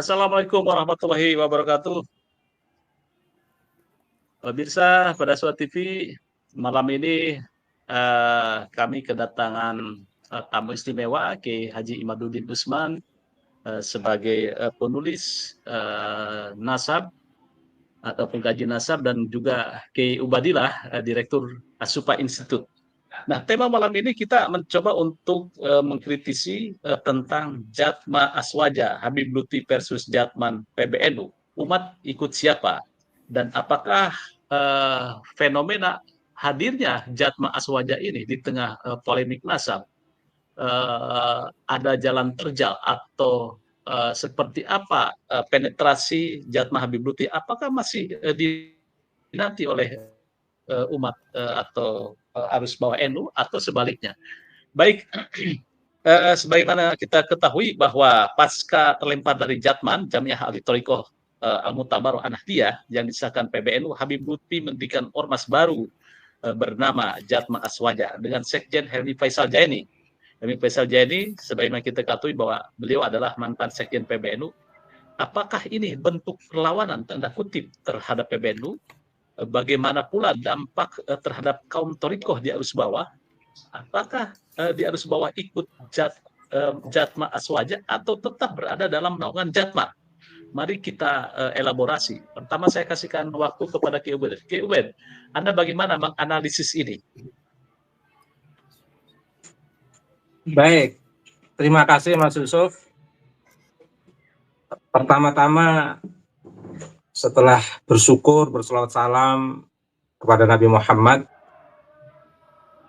Assalamualaikum warahmatullahi wabarakatuh. Pemirsa pada Suara TV, malam ini kami kedatangan tamu istimewa Kiai Haji Imaduddin Usman sebagai penulis nasab atau pengkaji nasab dan juga Kiai Ubadillah Direktur Asupa Institute. Nah, tema malam ini kita mencoba untuk mengkritisi tentang Jatma Aswaja, Habib Lutfi versus Jatman PBNU. Umat ikut siapa? Dan apakah fenomena hadirnya Jatma Aswaja ini di tengah polemik nasab ada jalan terjal atau seperti apa penetrasi Jatma Habib Lutfi? Apakah masih dinanti oleh umat atau arus bawah NU atau sebaliknya. Baik, sebagaimana kita ketahui bahwa pasca terlempar dari Jatman, Jamiah Ahli Thoriqoh Al-Mutabaroh An-Nahdiyah yang disahkan PBNU, Habib Lutfi mendirikan ormas baru bernama Jatma Aswaja dengan Sekjen Helmi Faisal Jaini. Helmi Faisal Jaini, sebagaimana kita ketahui bahwa beliau adalah mantan Sekjen PBNU. Apakah ini bentuk perlawanan tanda kutip terhadap PBNU? Bagaimana pula dampak terhadap kaum Thoriqoh di arus bawah? Apakah di arus bawah ikut Jatma Aswaja atau tetap berada dalam naungan Jatma? Mari kita elaborasi. Pertama saya kasihkan waktu kepada Ki Ubed. Ki Ubed, Anda bagaimana menganalisis ini? Baik, terima kasih Mas Yusuf. Pertama-tama setelah bersyukur, berselawat salam kepada Nabi Muhammad,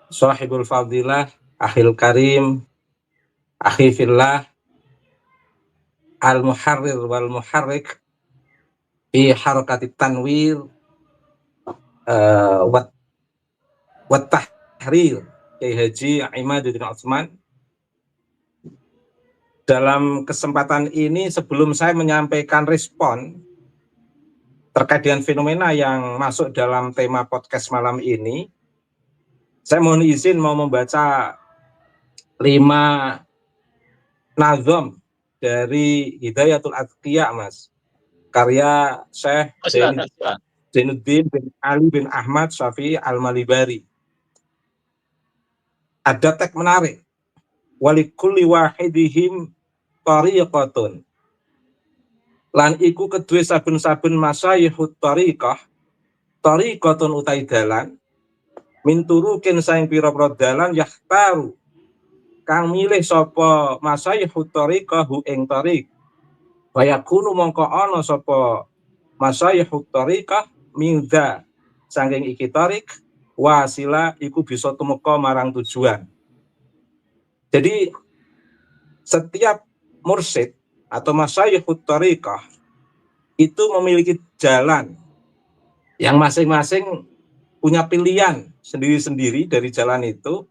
Sahibul Fadilah, Akhil Karim, Akhi Fillah, Al-Muharrir wal Muharrik, Fi Harakati Tanwir, Wat Tahrir, Kiai Haji Imaduddin Usman. Dalam kesempatan ini, sebelum saya menyampaikan respon terkait dengan fenomena yang masuk dalam tema podcast malam ini, saya mohon izin mau membaca 5 nazom dari Hidayatul Atqiya, Mas. Karya Syekh Zainuddin bin Ali bin Ahmad Syafi'i Al-Malibari. Ada teks menarik. Walikulli wahidihim tariqatun. Lan iku kedue saben-saben masyayihut tariqatun utai dalan, min turukin saing pira-pira dalan yahtaru kang milih sapa masyayihut tariqah hu ing tariq. Wa yakunu mongko ana sapa masyayihut tariqah minza saking iki tariq wasila iku bisa tumeka marang tujuan. Jadi setiap mursyid atau masyayihut thariqah itu memiliki jalan yang masing-masing punya pilihan sendiri-sendiri dari jalan itu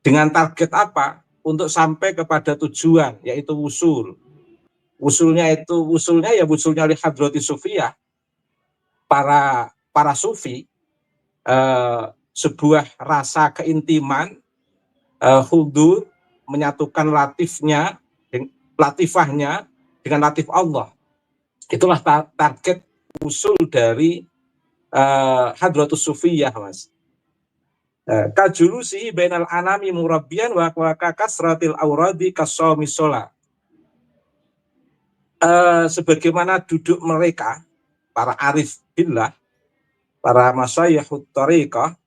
dengan target apa? Untuk sampai kepada tujuan, yaitu wusul. Wusulnya ya wusulnya li hadrati sufiyah, para sufi, sebuah rasa keintiman, hudur, menyatukan latifahnya dengan latif Allah. Itulah target usul dari Hadratus Sufiyah, Mas. Kajulusi bainal anami murabbian wa kasratil auradi kasawmi sholat. Sebagaimana duduk mereka, para arif billah, para masyayihut thariqah,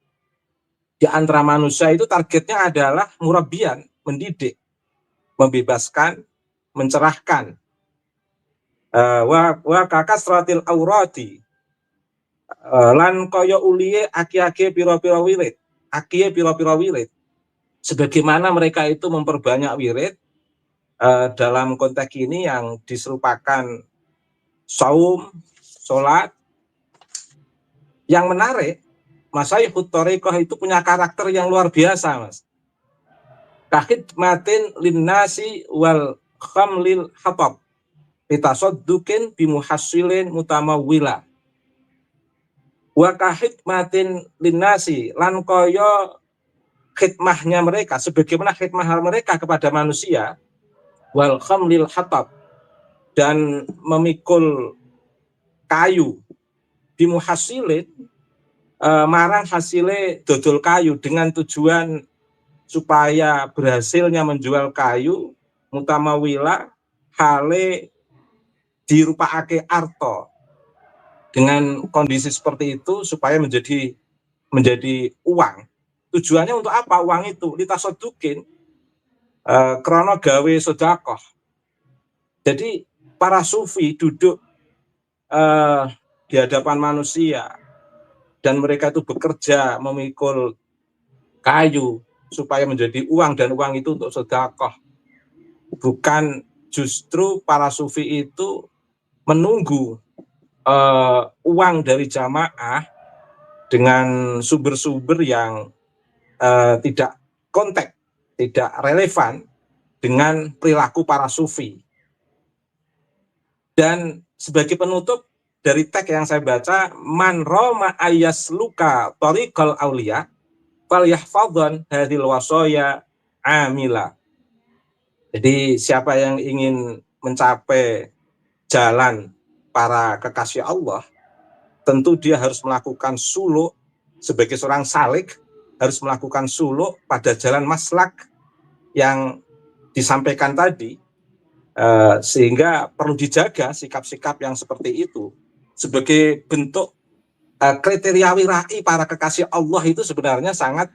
di antara manusia itu targetnya adalah murabbian, mendidik, membebaskan, mencerahkan. Wa kakasratil aurati, lan kaya uliye aki-aki pira-pira wirid, sebagaimana mereka itu memperbanyak wirid. Dalam konteks ini yang diserupakan saum, sholat. Yang menarik, masyayihut thariqah itu punya karakter yang luar biasa, Mas. Kahidmatin linnasi wal khamlil hatab bitasoddukin bimuhassilin mutamawwila. Wa kahidmatin linnasi, lan kaya khidmahnya mereka, sebagaimana khidmah mereka kepada manusia, wal khamlil hatab, dan memikul kayu bimuhasilin marang hasilnya dodol kayu dengan tujuan supaya berhasilnya menjual kayu mutamawila hale dirupakake arto. Dengan kondisi seperti itu supaya menjadi uang. Tujuannya untuk apa uang itu? Litasodukin krono gawe sodakoh. Jadi para sufi duduk di hadapan manusia dan mereka itu bekerja memikul kayu supaya menjadi uang, dan uang itu untuk sodakoh. Bukan justru para sufi itu menunggu uang dari jamaah dengan sumber-sumber yang tidak kontak, tidak relevan dengan perilaku para sufi. Dan sebagai penutup dari teks yang saya baca, man roma ayasluka tariqal auliya fal yahfadhan hadhil wasaya amila. Jadi siapa yang ingin mencapai jalan para kekasih Allah, tentu dia harus melakukan suluk sebagai seorang salik, harus melakukan suluk pada jalan maslak yang disampaikan tadi, sehingga perlu dijaga sikap-sikap yang seperti itu sebagai bentuk kriteria wirai para kekasih Allah itu sebenarnya sangat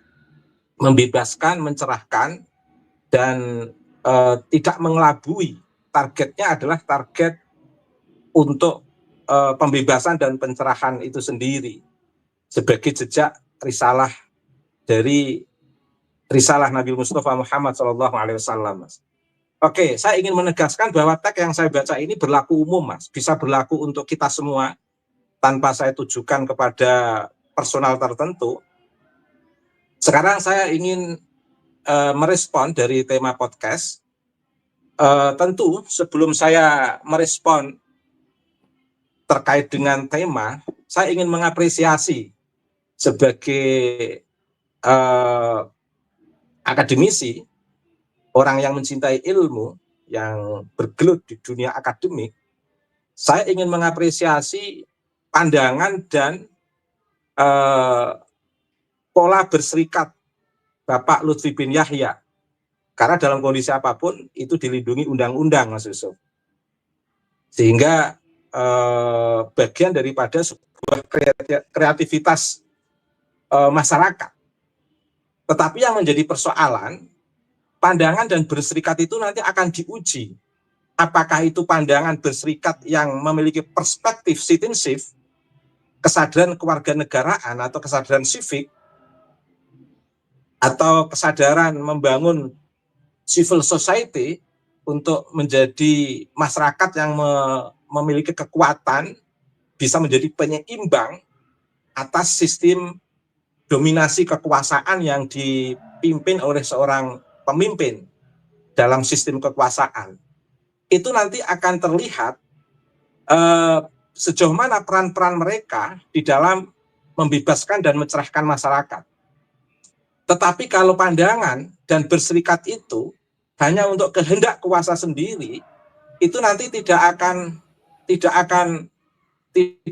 membebaskan, mencerahkan, dan tidak mengelabui. Targetnya adalah target untuk pembebasan dan pencerahan itu sendiri sebagai jejak risalah dari risalah Nabi Mustafa Muhammad SAW. Oke, saya ingin menegaskan bahwa teks yang saya baca ini berlaku umum, Mas. Bisa berlaku untuk kita semua tanpa saya tujukan kepada personal tertentu. Sekarang saya ingin merespon dari tema podcast. Tentu sebelum saya merespon terkait dengan tema, saya ingin mengapresiasi sebagai akademisi, orang yang mencintai ilmu, yang bergelut di dunia akademik, saya ingin mengapresiasi pandangan dan pola berserikat Bapak Lutfi bin Yahya. Karena dalam kondisi apapun itu dilindungi undang-undang, Mas Yusuf. Sehingga bagian daripada sebuah kreativitas masyarakat. Tetapi yang menjadi persoalan, pandangan dan berserikat itu nanti akan diuji. Apakah itu pandangan berserikat yang memiliki perspektif citizenship, kesadaran kewarganegaraan atau kesadaran civic, atau kesadaran membangun civil society untuk menjadi masyarakat yang memiliki kekuatan, bisa menjadi penyeimbang atas sistem dominasi kekuasaan yang dipimpin oleh seorang pemimpin dalam sistem kekuasaan. Itu nanti akan terlihat sejauh mana peran-peran mereka di dalam membebaskan dan mencerahkan masyarakat. Tetapi kalau pandangan dan berserikat itu hanya untuk kehendak kuasa sendiri, itu nanti tidak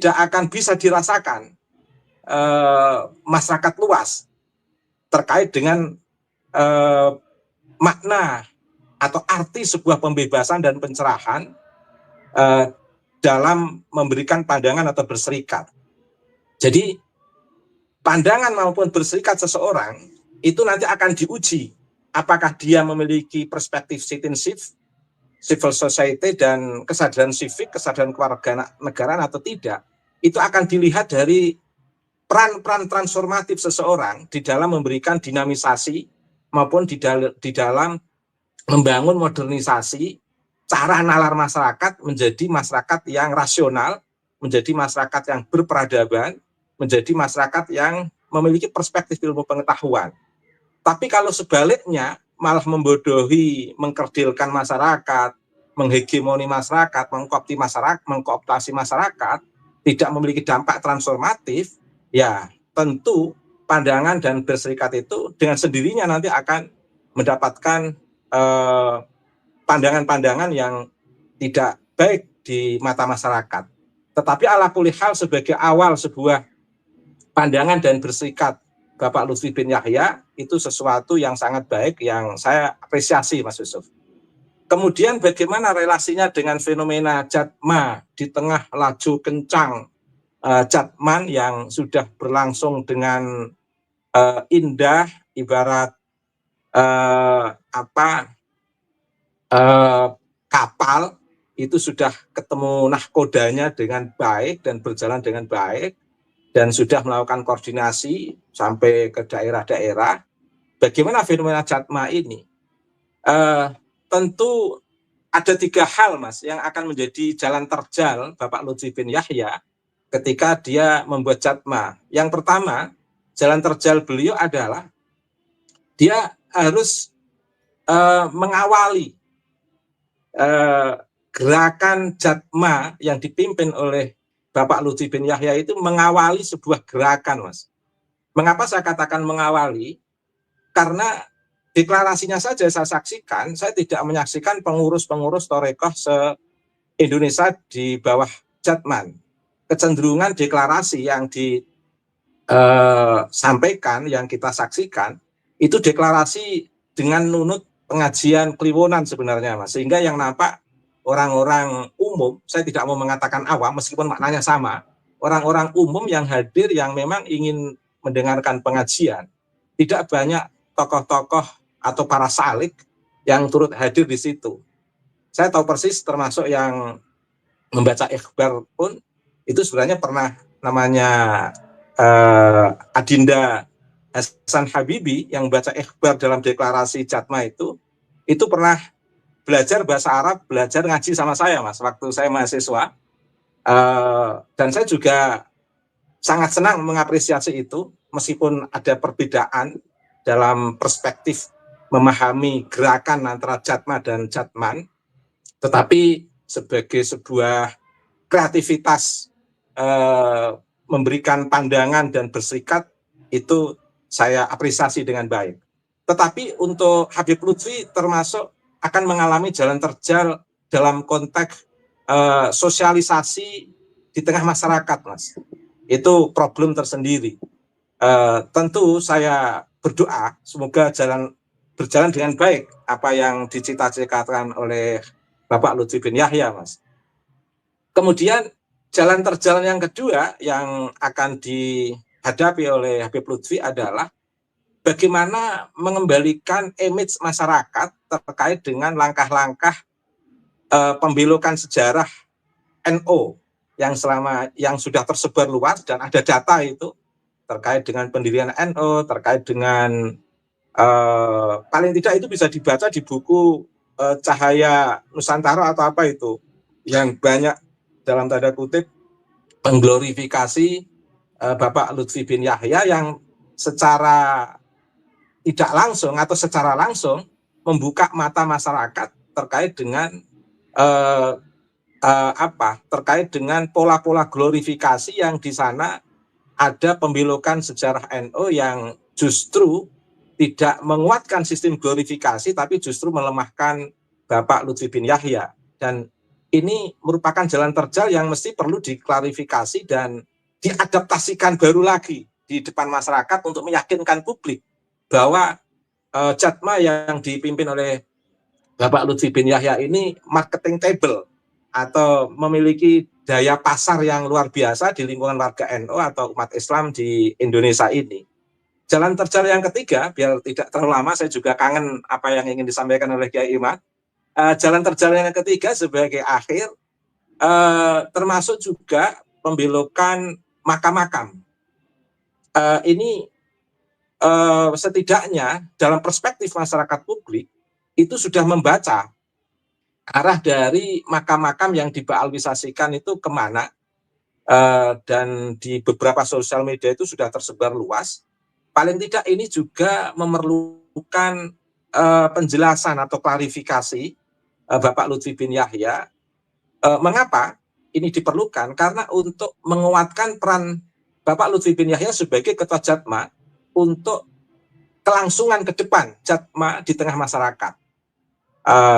akan bisa dirasakan masyarakat luas terkait dengan makna atau arti sebuah pembebasan dan pencerahan dalam memberikan pandangan atau berserikat. Jadi pandangan maupun berserikat seseorang itu nanti akan diuji apakah dia memiliki perspektif citizenship, civil society, dan kesadaran civic, kesadaran kewarganegaraan atau tidak. Itu akan dilihat dari peran-peran transformatif seseorang di dalam memberikan dinamisasi maupun di dalam membangun modernisasi cara nalar masyarakat menjadi masyarakat yang rasional, menjadi masyarakat yang berperadaban, menjadi masyarakat yang memiliki perspektif ilmu pengetahuan. Tapi kalau sebaliknya malah membodohi, mengkerdilkan masyarakat, menghegemoni masyarakat, mengkooptasi masyarakat, tidak memiliki dampak transformatif, ya tentu pandangan dan berserikat itu dengan sendirinya nanti akan mendapatkan pandangan-pandangan yang tidak baik di mata masyarakat. Tetapi ala kulli hal sebagai awal sebuah pandangan dan bersikap Bapak Lutfi bin Yahya itu sesuatu yang sangat baik yang saya apresiasi, Mas Yusuf. Kemudian bagaimana relasinya dengan fenomena jatma di tengah laju kencang jatman yang sudah berlangsung dengan indah, ibarat kapal itu sudah ketemu nahkodanya dengan baik dan berjalan dengan baik dan sudah melakukan koordinasi sampai ke daerah-daerah. Bagaimana fenomena jatma ini? Tentu ada 3 hal, Mas, yang akan menjadi jalan terjal Bapak Lutfi bin Yahya ketika dia membuat jatma. Yang pertama, jalan terjal beliau adalah dia harus mengawali gerakan jatma yang dipimpin oleh Bapak Lutfi bin Yahya itu mengawali sebuah gerakan, Mas. Mengapa saya katakan mengawali? Karena deklarasinya saja saya saksikan, saya tidak menyaksikan pengurus-pengurus Thorekoh se-Indonesia di bawah jatman. Kecenderungan deklarasi yang disampaikan, yang kita saksikan, itu deklarasi dengan nunut pengajian kliwonan sebenarnya, Mas. Sehingga yang nampak orang-orang umum, saya tidak mau mengatakan awam, meskipun maknanya sama, orang-orang umum yang hadir yang memang ingin mendengarkan pengajian, tidak banyak tokoh-tokoh atau para salik yang turut hadir di situ. Saya tahu persis termasuk yang membaca ikhbar pun itu sebenarnya pernah namanya Adinda Hasan Habibi yang baca ikhbar dalam deklarasi jatma itu pernah belajar bahasa Arab, belajar ngaji sama saya, Mas, waktu saya mahasiswa. Dan saya juga sangat senang mengapresiasi itu, meskipun ada perbedaan dalam perspektif memahami gerakan antara jatma dan jatman, tetapi sebagai sebuah kreativitas memberikan pandangan dan bersikap itu saya apresiasi dengan baik. Tetapi untuk Habib Lutfi termasuk akan mengalami jalan terjal dalam konteks sosialisasi di tengah masyarakat, Mas. Itu problem tersendiri. Tentu saya berdoa semoga berjalan dengan baik apa yang dicita-citakan oleh Bapak Lutfi bin Yahya, Mas. Kemudian jalan terjal yang kedua yang akan dihadapi oleh Habib Lutfi adalah bagaimana mengembalikan image masyarakat terkait dengan langkah-langkah pembelokan sejarah NU yang sudah tersebar luas dan ada data itu terkait dengan pendirian NU, terkait dengan paling tidak itu bisa dibaca di buku Cahaya Nusantara atau apa itu, yang banyak dalam tanda kutip mengglorifikasi Bapak Lutfi bin Yahya yang secara tidak langsung atau secara langsung membuka mata masyarakat terkait dengan terkait dengan pola-pola glorifikasi yang di sana ada pembelokan sejarah NU yang justru tidak menguatkan sistem glorifikasi tapi justru melemahkan Bapak Lutfi bin Yahya. Dan ini merupakan jalan terjal yang mesti perlu diklarifikasi dan diadaptasikan baru lagi di depan masyarakat untuk meyakinkan publik bahwa jatma yang dipimpin oleh Bapak Lutfi bin Yahya ini marketing table atau memiliki daya pasar yang luar biasa di lingkungan warga NU atau umat Islam di Indonesia ini. Jalan terjal yang ketiga, biar tidak terlalu lama, saya juga kangen apa yang ingin disampaikan oleh Kiai Imad. Jalan terjal yang ketiga sebagai akhir, termasuk juga pembelokan makam-makam. Ini setidaknya dalam perspektif masyarakat publik itu sudah membaca arah dari makam-makam yang dibaalwisasikan itu kemana, dan di beberapa sosial media itu sudah tersebar luas. Paling tidak ini juga memerlukan penjelasan atau klarifikasi Bapak Lutfi bin Yahya. Mengapa ini diperlukan? Karena untuk menguatkan peran Bapak Lutfi bin Yahya sebagai ketua Jatma untuk kelangsungan ke depan Jatma di tengah masyarakat.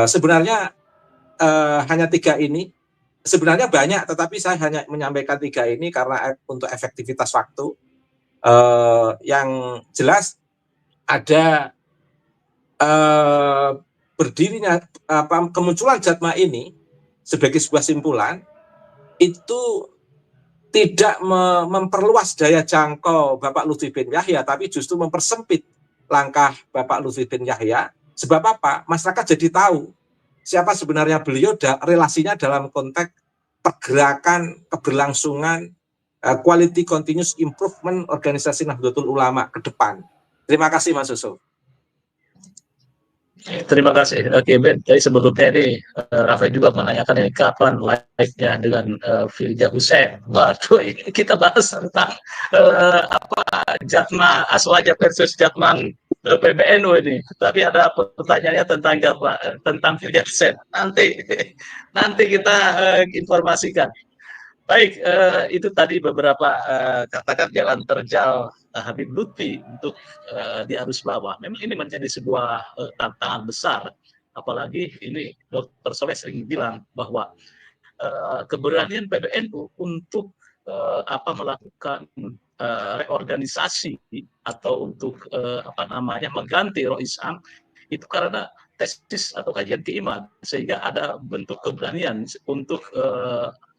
Sebenarnya hanya 3 ini sebenarnya banyak, tetapi saya hanya menyampaikan 3 ini karena untuk efektivitas waktu. Yang jelas ada berdirinya kemunculan Jatma ini sebagai sebuah simpulan itu tidak memperluas daya jangkau Bapak Lutfi bin Yahya, tapi justru mempersempit langkah Bapak Lutfi bin Yahya. Sebab apa? Masyarakat jadi tahu siapa sebenarnya beliau, relasinya dalam konteks pergerakan, keberlangsungan, quality continuous improvement organisasi Nahdlatul Ulama ke depan. Terima kasih Mas Yusuf. Terima kasih. Oke, Ben. Jadi sebelumnya ini Rafael juga menanyakan ini kapan live-nya dengan Firja Hussein. Waduh, ini kita bahas tentang Jatma Aswaja versus Jatman PBNU ini. Tapi ada pertanyaannya tentang Firja Hussein. Nanti kita informasikan. Baik, itu tadi beberapa katakan jalan terjal Habib Lutfi untuk di arus bawah. Memang ini menjadi sebuah tantangan besar, apalagi ini Dr. Soleh sering bilang bahwa keberanian PBNU untuk melakukan reorganisasi atau untuk mengganti Rois Am itu karena tesis atau kajian keiman, sehingga ada bentuk keberanian untuk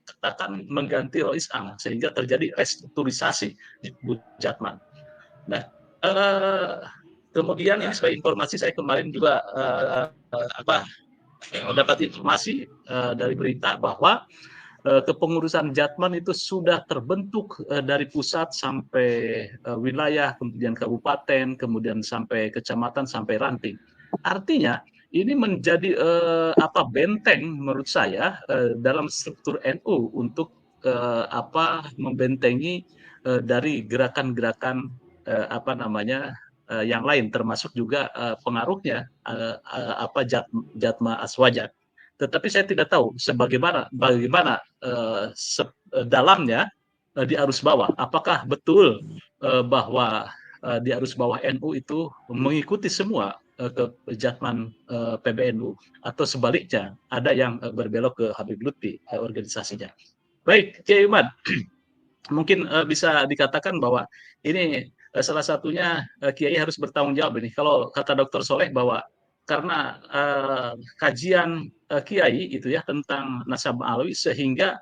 katakan mengganti Rois Am sehingga terjadi restrukturisasi di Jatman. Nah, kemudian ini sebagai informasi, saya kemarin juga dapat informasi dari berita bahwa kepengurusan Jatman itu sudah terbentuk dari pusat sampai wilayah, kemudian kabupaten, kemudian sampai kecamatan, sampai ranting. Artinya ini menjadi benteng menurut saya dalam struktur NU untuk membentengi dari gerakan-gerakan yang lain, termasuk juga pengaruhnya Jatma Aswaja. Tetapi saya tidak tahu bagaimana dalamnya di arus bawah. Apakah betul bahwa di arus bawah NU itu mengikuti semua ke Jatman PBNU, atau sebaliknya ada yang berbelok ke Habib Lutfi organisasinya. Baik, Kiai Umar, mungkin bisa dikatakan bahwa ini salah satunya Kiai harus bertanggung jawab ini. Kalau kata Dr. Soleh bahwa karena kajian Kiai itu ya tentang Nasab Alawi sehingga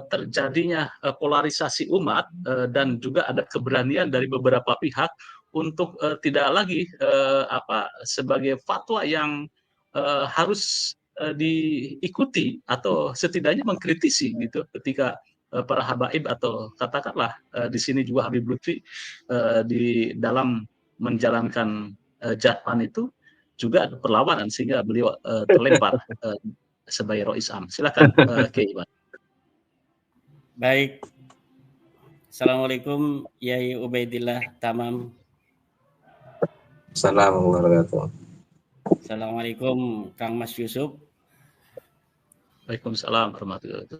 terjadinya polarisasi umat dan juga ada keberanian dari beberapa pihak untuk tidak lagi sebagai fatwa yang harus diikuti atau setidaknya mengkritisi gitu ketika para habaib atau katakanlah di sini juga Habib Lutfi di dalam menjalankan Jatman itu juga ada perlawanan sehingga beliau terlempar sebagai Rois Am. Silakan Kiai. Baik. Assalamualaikum Yai Ubaidillah Tamam. Assalamualaikum. Assalamualaikum Kang Mas Yusuf. Waalaikumsalam warahmatullahi wabarakatuh.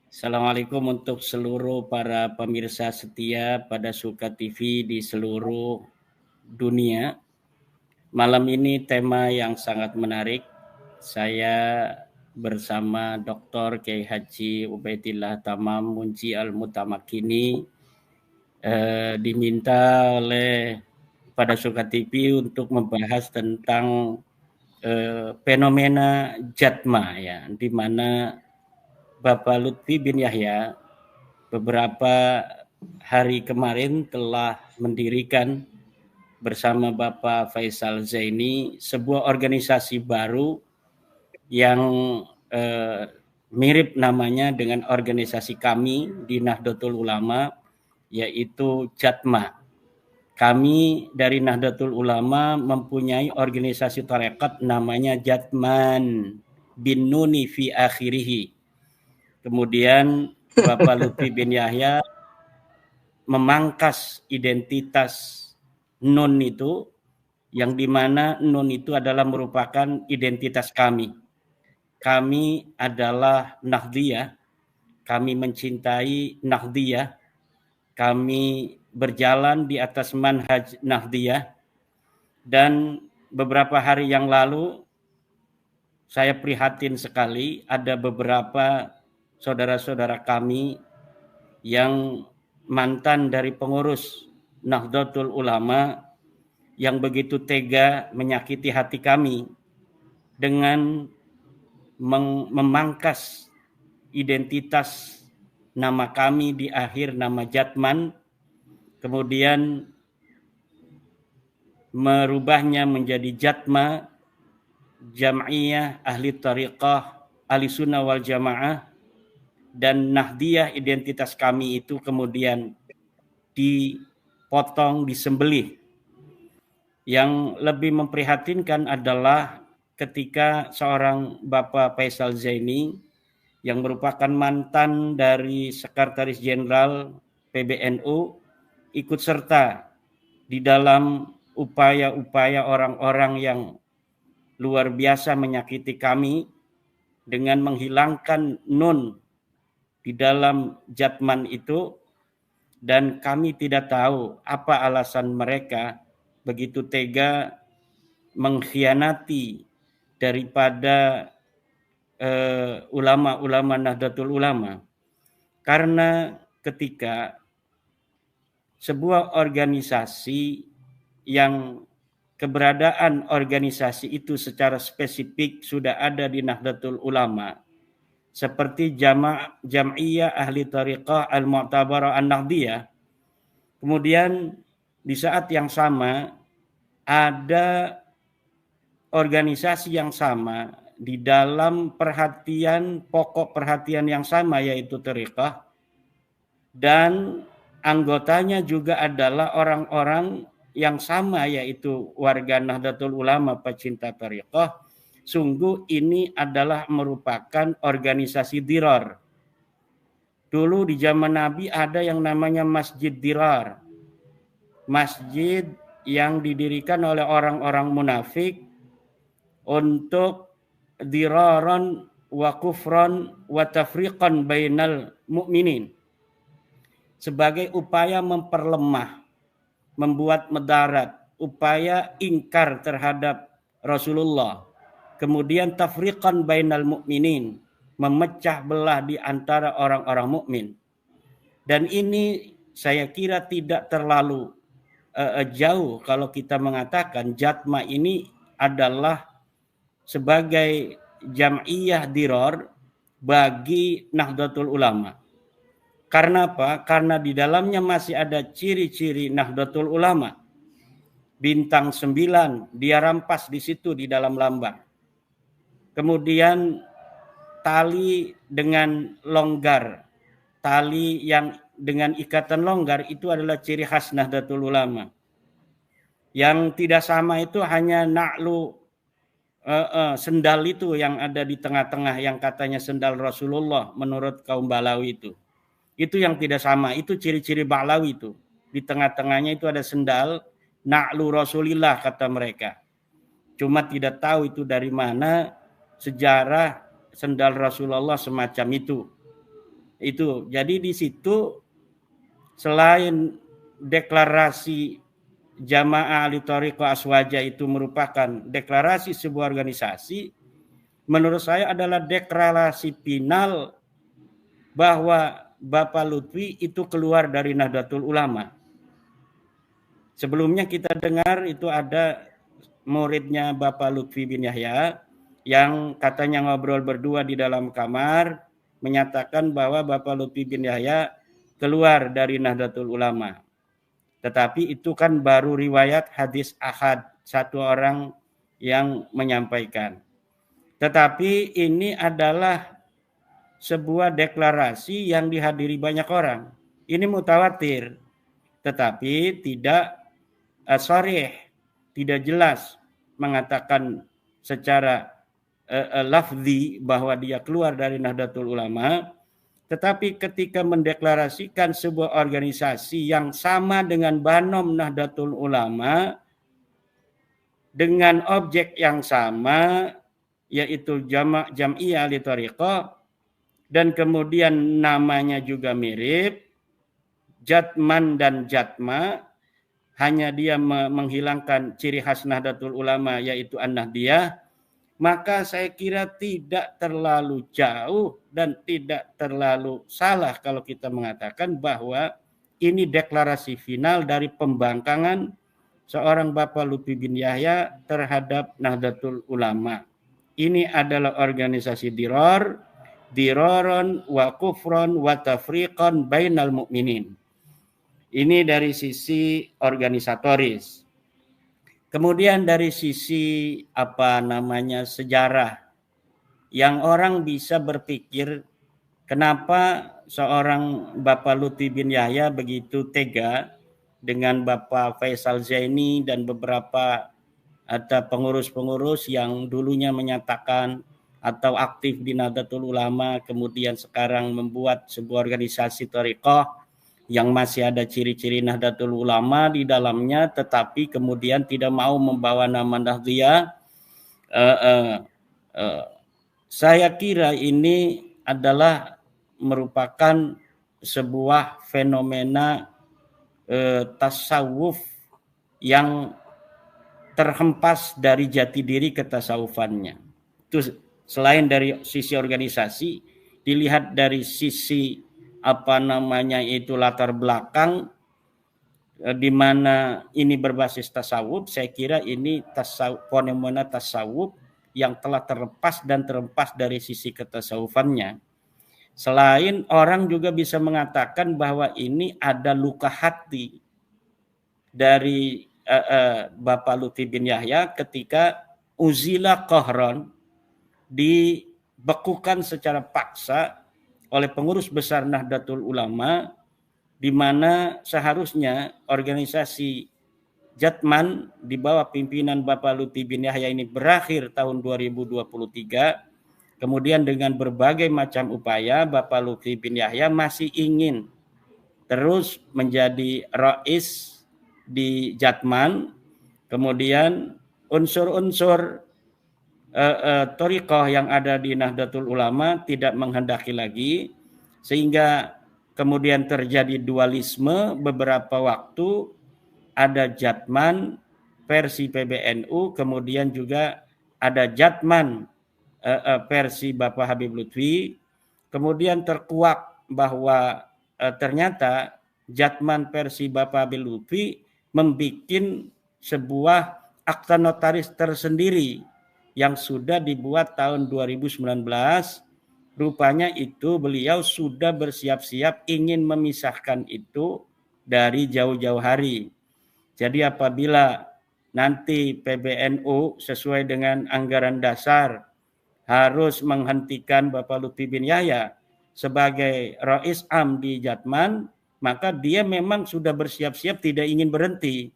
Assalamualaikum untuk seluruh para pemirsa setia pada Suka TV di seluruh dunia. Malam ini tema yang sangat menarik. Saya bersama Dr. Kiai Haji Ubaidillah Tamam Munji Al-Mutamakini diminta oleh pada Suka TV untuk membahas tentang fenomena Jatma ya, di mana Bapak Lutfi bin Yahya beberapa hari kemarin telah mendirikan bersama Bapak Faisal Zaini sebuah organisasi baru yang mirip namanya dengan organisasi kami di Nahdlatul Ulama, yaitu Jatma. Kami dari Nahdlatul Ulama mempunyai organisasi tarekat namanya Jatman bin Nuni fi akhirihi. Kemudian Bapak Lutfi bin Yahya memangkas identitas Nun itu, yang dimana Nun itu adalah merupakan identitas kami. Kami adalah Nahdliyah, kami mencintai Nahdliyah, kami berjalan di atas manhaj Nahdliyah, dan beberapa hari yang lalu saya prihatin sekali ada beberapa saudara-saudara kami yang mantan dari pengurus Nahdlatul Ulama yang begitu tega menyakiti hati kami dengan memangkas identitas nama kami di akhir nama Jatman, kemudian merubahnya menjadi Jatma, Jam'iyah Ahli Tariqah Ahli Sunnah wal Jamaah, dan Nahdiyah identitas kami itu kemudian dipotong, disembelih. Yang lebih memprihatinkan adalah ketika seorang Bapak Faisal Zaini yang merupakan mantan dari Sekretaris Jenderal PBNU ikut serta di dalam upaya-upaya orang-orang yang luar biasa menyakiti kami dengan menghilangkan nun di dalam Jatman itu, dan kami tidak tahu apa alasan mereka begitu tega mengkhianati daripada ulama-ulama Nahdlatul Ulama. Karena ketika sebuah organisasi yang keberadaan organisasi itu secara spesifik sudah ada di Nahdlatul Ulama, seperti Jam'iyah Ahli Tariqah Al-Mu'tabarah An-Nahdiyah, kemudian di saat yang sama ada organisasi yang sama di dalam pokok perhatian yang sama, yaitu tariqah, dan anggotanya juga adalah orang-orang yang sama, yaitu warga Nahdlatul Ulama pecinta tariqah. Sungguh ini adalah merupakan organisasi dirar. Dulu di zaman Nabi ada yang namanya Masjid Dirar, masjid yang didirikan oleh orang-orang munafik untuk diraran wa kufran wa tafriqan bainal mu'minin, sebagai upaya memperlemah, membuat mudarat, upaya ingkar terhadap Rasulullah, kemudian tafriqan bainal mu'minin, memecah belah di antara orang-orang mukmin. Dan ini saya kira tidak terlalu jauh kalau kita mengatakan Jatma ini adalah sebagai jam'iyah dirar bagi Nahdlatul Ulama. Karena apa? Karena di dalamnya masih ada ciri-ciri Nahdlatul Ulama. Bintang 9 dia rampas di situ di dalam lambang. Kemudian tali dengan longgar, tali yang dengan ikatan longgar itu adalah ciri khas Nahdlatul Ulama. Yang tidak sama itu hanya na'lu, sendal itu yang ada di tengah-tengah yang katanya sendal Rasulullah menurut kaum Balawi itu. Itu yang tidak sama, itu ciri-ciri Balawi itu. Di tengah-tengahnya itu ada sendal na'lu Rasulillah kata mereka. Cuma tidak tahu itu dari mana sejarah sendal Rasulullah semacam itu. Itu. Jadi di situ selain deklarasi Jamaah Ahli Thariqah Aswaja itu merupakan deklarasi sebuah organisasi, menurut saya adalah deklarasi final bahwa Bapak Lutfi itu keluar dari Nahdlatul Ulama. Sebelumnya kita dengar itu ada muridnya Bapak Lutfi bin Yahya yang katanya ngobrol berdua di dalam kamar, menyatakan bahwa Bapak Lutfi bin Yahya keluar dari Nahdlatul Ulama. Tetapi itu kan baru riwayat hadis ahad, satu orang yang menyampaikan. Tetapi ini adalah sebuah deklarasi yang dihadiri banyak orang. Ini mutawatir, tetapi tidak sharih, tidak jelas mengatakan secara lafzi bahwa dia keluar dari Nahdlatul Ulama. Tetapi ketika mendeklarasikan sebuah organisasi yang sama dengan Banom Nahdlatul Ulama, dengan objek yang sama, yaitu Jam'iyah Ahli Thariqah, dan kemudian namanya juga mirip, Jatman dan Jatma, hanya dia menghilangkan ciri khas Nahdlatul Ulama yaitu An-Nahdiyah, maka saya kira tidak terlalu jauh dan tidak terlalu salah kalau kita mengatakan bahwa ini deklarasi final dari pembangkangan seorang Bapak Lutfi bin Yahya terhadap Nahdlatul Ulama. Ini adalah organisasi diroron wa kufron wa tafriqon bainal mu'minin. Ini dari sisi organisatoris. Kemudian dari sisi sejarah, yang orang bisa berpikir kenapa seorang Bapak Lutfi bin Yahya begitu tega dengan Bapak Faisal Zaini dan beberapa ada pengurus-pengurus yang dulunya menyatakan atau aktif di Nahdlatul Ulama, kemudian sekarang membuat sebuah organisasi thariqah yang masih ada ciri-ciri Nahdlatul Ulama di dalamnya, tetapi kemudian tidak mau membawa nama Nahdliyah. Saya kira ini adalah merupakan sebuah fenomena tasawuf yang terhempas dari jati diri ketasawufannya. Itu selain dari sisi organisasi, dilihat dari sisi itu latar belakang di mana ini berbasis tasawuf, saya kira ini fenomena tasawuf yang telah terlepas dari sisi ketasawufannya. Selain orang juga bisa mengatakan bahwa ini ada luka hati dari Bapak Lutfi bin Yahya ketika uzila qahran, dibekukan secara paksa oleh pengurus besar Nahdlatul Ulama, di mana seharusnya organisasi Jatman di bawah pimpinan Bapak Lutfi bin Yahya ini berakhir tahun 2023. Kemudian dengan berbagai macam upaya, Bapak Lutfi bin Yahya masih ingin terus menjadi rais di Jatman. Kemudian unsur-unsur thariqah yang ada di Nahdlatul Ulama tidak menghendaki lagi, sehingga kemudian terjadi dualisme beberapa waktu, ada Jatman versi PBNU, kemudian juga ada Jatman versi Bapak Habib Lutfi, kemudian terkuak bahwa ternyata Jatman versi Bapak Habib Lutfi membuat sebuah akta notaris tersendiri yang sudah dibuat tahun 2019. Rupanya itu beliau sudah bersiap-siap ingin memisahkan itu dari jauh-jauh hari. Jadi apabila nanti PBNU sesuai dengan anggaran dasar harus menghentikan Bapak Lutfi bin Yahya sebagai Rais Am di Jatman, maka dia memang sudah bersiap-siap tidak ingin berhenti.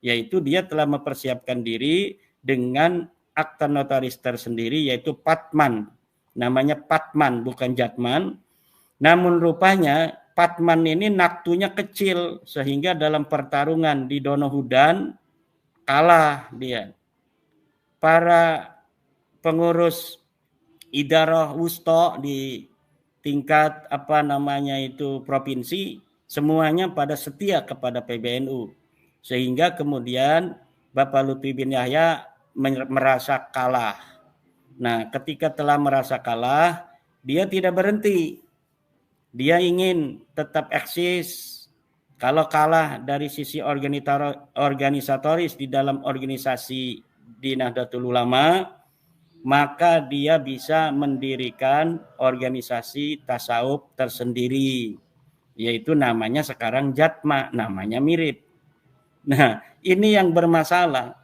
Yaitu dia telah mempersiapkan diri dengan akta notaris tersendiri, yaitu Patman. Namanya Patman, bukan Jatman. Namun rupanya Patman ini naktunya kecil, sehingga dalam pertarungan di Donohudan kalah dia. Para pengurus idarah wusta di tingkat provinsi, semuanya pada setia kepada PBNU. Sehingga kemudian Bapak Lutfi bin Yahya merasa kalah. Nah, ketika telah merasa kalah, dia tidak berhenti. Dia ingin tetap eksis. Kalau kalah dari sisi organisatoris di dalam organisasi di Nahdlatul Ulama, maka dia bisa mendirikan organisasi tasawuf tersendiri, yaitu namanya sekarang Jatma, namanya mirip. Nah, ini yang bermasalah.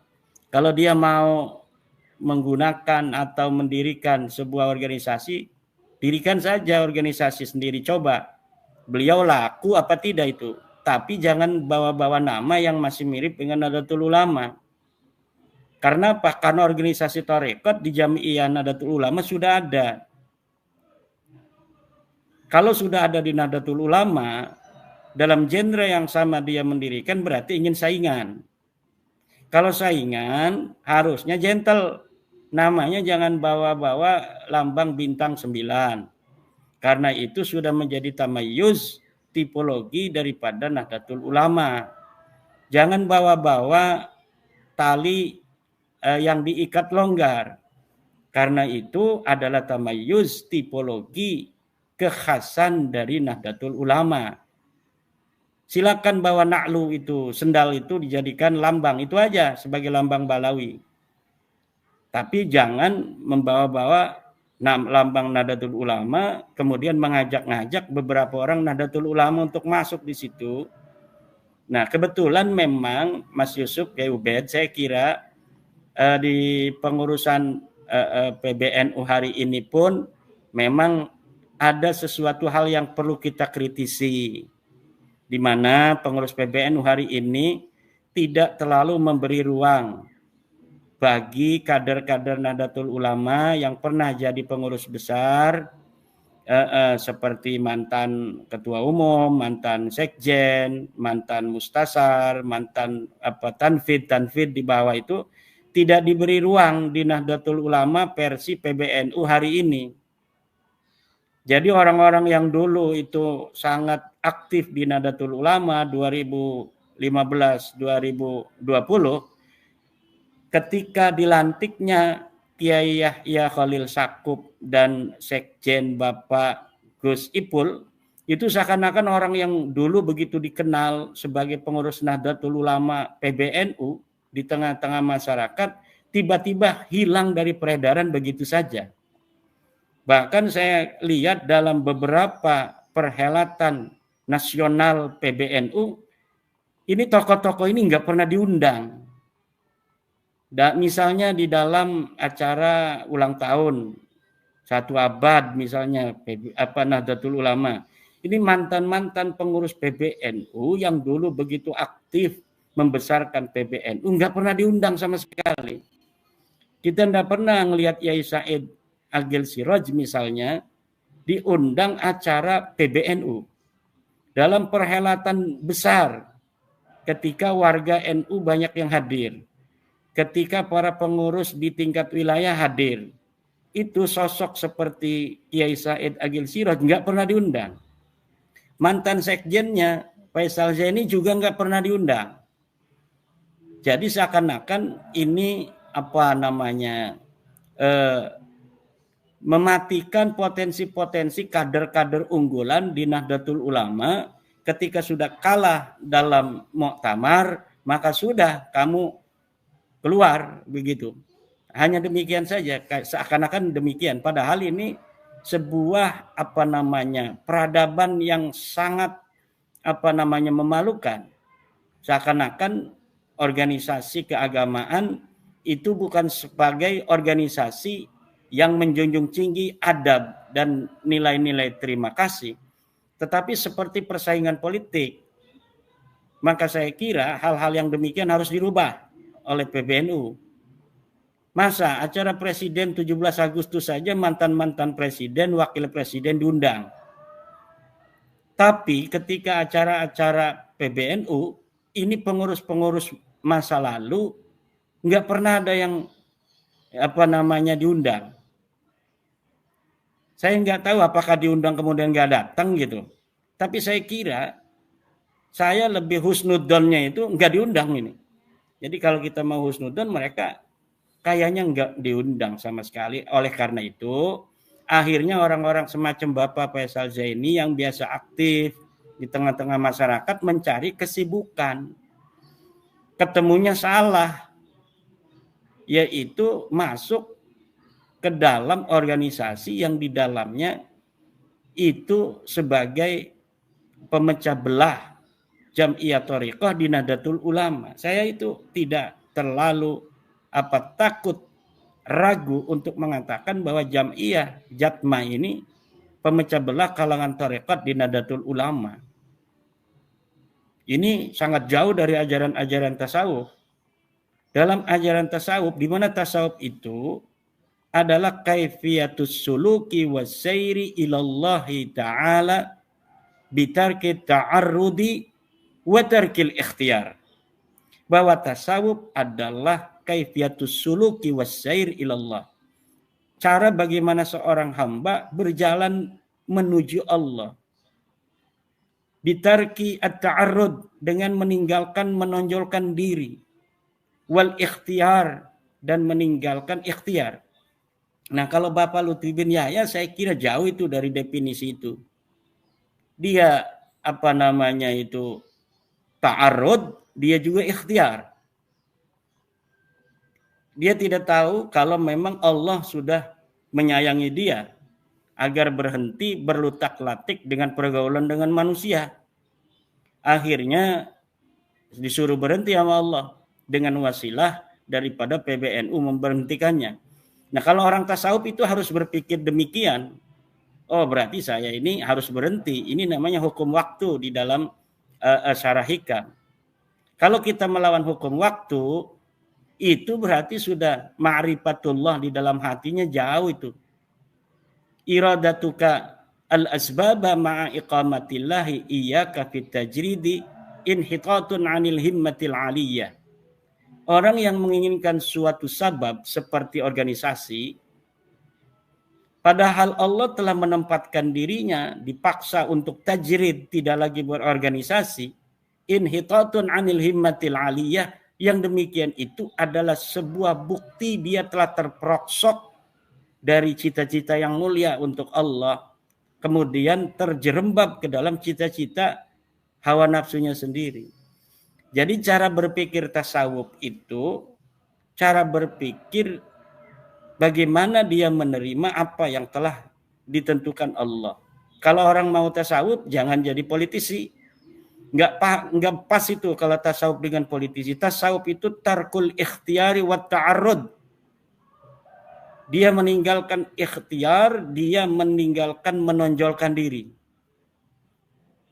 Kalau dia mau menggunakan atau mendirikan sebuah organisasi, dirikan saja organisasi sendiri, coba. Beliau laku apa tidak itu. Tapi jangan bawa-bawa nama yang masih mirip dengan Nahdlatul Ulama. Karena apa? Karena organisasi tarekat di Jami'iyah Nahdlatul Ulama sudah ada. Kalau sudah ada di Nahdlatul Ulama, dalam genre yang sama dia mendirikan, berarti ingin saingan. Kalau saingan harusnya gentle. Namanya jangan bawa-bawa lambang bintang 9. Karena itu sudah menjadi tamayuz, tipologi daripada Nahdlatul Ulama. Jangan bawa-bawa tali yang diikat longgar. Karena itu adalah tamayuz, tipologi, kekhasan dari Nahdlatul Ulama. Silakan bawa na'lu itu, sendal itu dijadikan lambang, itu aja sebagai lambang Balawi. Tapi jangan membawa-bawa lambang Nahdlatul Ulama, kemudian mengajak-ngajak beberapa orang Nahdlatul Ulama untuk masuk di situ. Nah, kebetulan memang Mas Yusuf Kiai Ubed, saya kira di pengurusan PBNU hari ini pun memang ada sesuatu hal yang perlu kita kritisi, di mana pengurus PBNU hari ini tidak terlalu memberi ruang bagi kader-kader Nahdlatul Ulama yang pernah jadi pengurus besar, seperti mantan ketua umum, mantan sekjen, mantan mustasar, mantan tanfid di bawah itu tidak diberi ruang di Nahdlatul Ulama versi PBNU hari ini. Jadi orang-orang yang dulu itu sangat aktif di Nahdlatul Ulama 2015-2020, ketika dilantiknya Kiai Yahya Khalil Stakuf dan Sekjen Bapak Gus Ipul, itu seakan-akan orang yang dulu begitu dikenal sebagai pengurus Nahdlatul Ulama PBNU di tengah-tengah masyarakat, tiba-tiba hilang dari peredaran begitu saja. Bahkan saya lihat dalam beberapa perhelatan nasional PBNU, ini tokoh-tokoh ini nggak pernah diundang. Misalnya di dalam acara ulang tahun 1 abad misalnya Nahdlatul Ulama, ini mantan-mantan pengurus PBNU yang dulu begitu aktif membesarkan PBNU nggak pernah diundang sama sekali. Kita nggak pernah ngelihat Yai Said Agil Siraj misalnya diundang acara PBNU dalam perhelatan besar ketika warga NU banyak yang hadir, ketika para pengurus di tingkat wilayah hadir. Itu sosok seperti Kiai Said Agil Siraj nggak pernah diundang. Mantan sekjennya Faisal Zaini juga nggak pernah diundang. Jadi seakan-akan ini mematikan potensi-potensi kader-kader unggulan di Nahdlatul Ulama. Ketika sudah kalah dalam muktamar, maka sudah kamu keluar begitu. Hanya demikian saja, seakan-akan demikian. Padahal ini sebuah peradaban yang sangat memalukan. Seakan-akan organisasi keagamaan itu bukan sebagai organisasi yang menjunjung tinggi adab dan nilai-nilai terima kasih, tetapi seperti persaingan politik. Maka saya kira hal-hal yang demikian harus dirubah oleh PBNU. Masa acara presiden 17 Agustus saja mantan-mantan presiden, wakil presiden diundang. Tapi ketika acara-acara PBNU, ini pengurus-pengurus masa lalu nggak pernah ada yang diundang. Saya nggak tahu apakah diundang kemudian nggak datang gitu. Tapi saya kira saya lebih husnudonnya itu nggak diundang ini. Jadi kalau kita mau husnudon, mereka kayaknya nggak diundang sama sekali. Oleh karena itu, akhirnya orang-orang semacam Bapak Faisal Zaini yang biasa aktif di tengah-tengah masyarakat mencari kesibukan. Ketemunya salah, yaitu masuk ke dalam organisasi yang di dalamnya itu sebagai pemecah belah Jam'iyah Thariqah di Nahdlatul Ulama. Saya itu tidak terlalu takut, ragu untuk mengatakan bahwa Jam'iyah Jatma ini pemecah belah kalangan Thariqat di Nahdlatul Ulama. Ini sangat jauh dari ajaran-ajaran tasawuf. Dalam ajaran tasawuf, di mana tasawuf itu adalah kaifiyatus suluki wassairi ilallahi ta'ala bitarki ta'arrudi wa tarkil ikhtiyar. Bahwa tasawuf adalah kaifiyatus suluki wassair ilallah. Cara bagaimana seorang hamba berjalan menuju Allah. Bitarki at-ta'arrud, dengan meninggalkan menonjolkan diri. Wal ikhtiyar, dan meninggalkan ikhtiar. Nah, kalau Bapak Lutfi bin Yahya saya kira jauh itu dari definisi itu. Dia ta'arud, dia juga ikhtiar. Dia tidak tahu kalau memang Allah sudah menyayangi dia agar berhenti berlutak-latik dengan pergaulan dengan manusia. Akhirnya disuruh berhenti sama Allah dengan wasilah daripada PBNU memberhentikannya. Nah, kalau orang tasawuf itu harus berpikir demikian. Oh, berarti saya ini harus berhenti. Ini namanya hukum waktu di dalam syarah hikam. Kalau kita melawan hukum waktu, itu berarti sudah ma'rifatullah di dalam hatinya jauh itu. Iradatuka al-asbaba ma'a iqamatillahi iyyaka fit tajridi inhitatun 'anil himmatil 'aliyah. Orang yang menginginkan suatu sabab seperti organisasi, padahal Allah telah menempatkan dirinya dipaksa untuk tajrid, tidak lagi berorganisasi, inhitatun 'anil himmatil 'aliyah, yang demikian itu adalah sebuah bukti dia telah terperoksok dari cita-cita yang mulia untuk Allah, kemudian terjerembab ke dalam cita-cita hawa nafsunya sendiri. Jadi cara berpikir tasawuf itu cara berpikir bagaimana dia menerima apa yang telah ditentukan Allah. Kalau orang mau tasawuf jangan jadi politisi. Enggak pas itu kalau tasawuf dengan politisi. Tasawuf itu tarkul ikhtiyari wa ta'arrud. Dia meninggalkan ikhtiar, dia meninggalkan menonjolkan diri.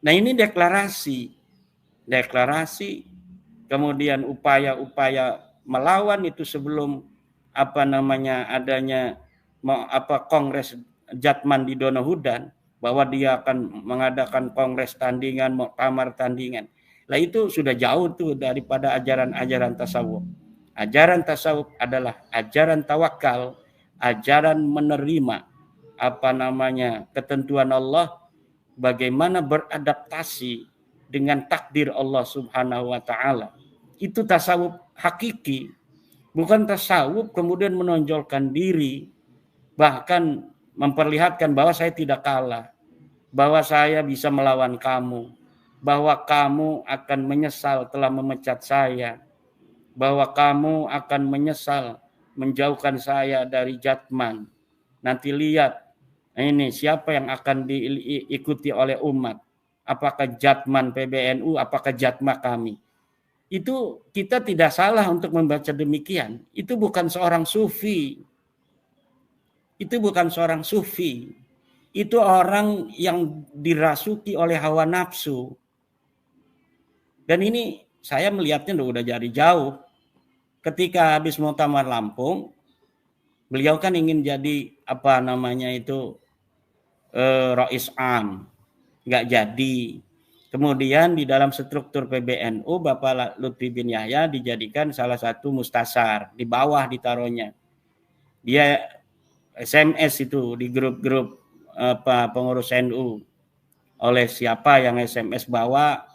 Nah, ini deklarasi, kemudian upaya-upaya melawan itu sebelum adanya kongres Jatman di Donohudan, bahwa dia akan mengadakan kongres tandingan, muktamar tandingan. Lah itu sudah jauh tuh daripada ajaran-ajaran tasawuf. Ajaran tasawuf adalah ajaran tawakal, ajaran menerima ketentuan Allah, bagaimana beradaptasi dengan takdir Allah Subhanahu wa taala. Itu tasawuf hakiki. Bukan tasawuf kemudian menonjolkan diri, bahkan memperlihatkan bahwa saya tidak kalah, bahwa saya bisa melawan kamu, bahwa kamu akan menyesal telah memecat saya, bahwa kamu akan menyesal menjauhkan saya dari Jatman. Nanti lihat ini siapa yang akan diikuti oleh umat. Apakah Jatman PBNU, apakah Jatma kami. Itu kita tidak salah untuk membaca demikian. Itu bukan seorang sufi. Itu bukan seorang sufi. Itu orang yang dirasuki oleh hawa nafsu. Dan ini saya melihatnya udah jadi jauh. Ketika habis Muktamar Lampung, beliau kan ingin jadi Rais Am, nggak jadi. Kemudian di dalam struktur PBNU, Bapak Lutfi bin Yahya dijadikan salah satu mustasar, di bawah ditaruhnya. Dia SMS itu di grup-grup pengurus NU. Oleh siapa yang SMS bawa,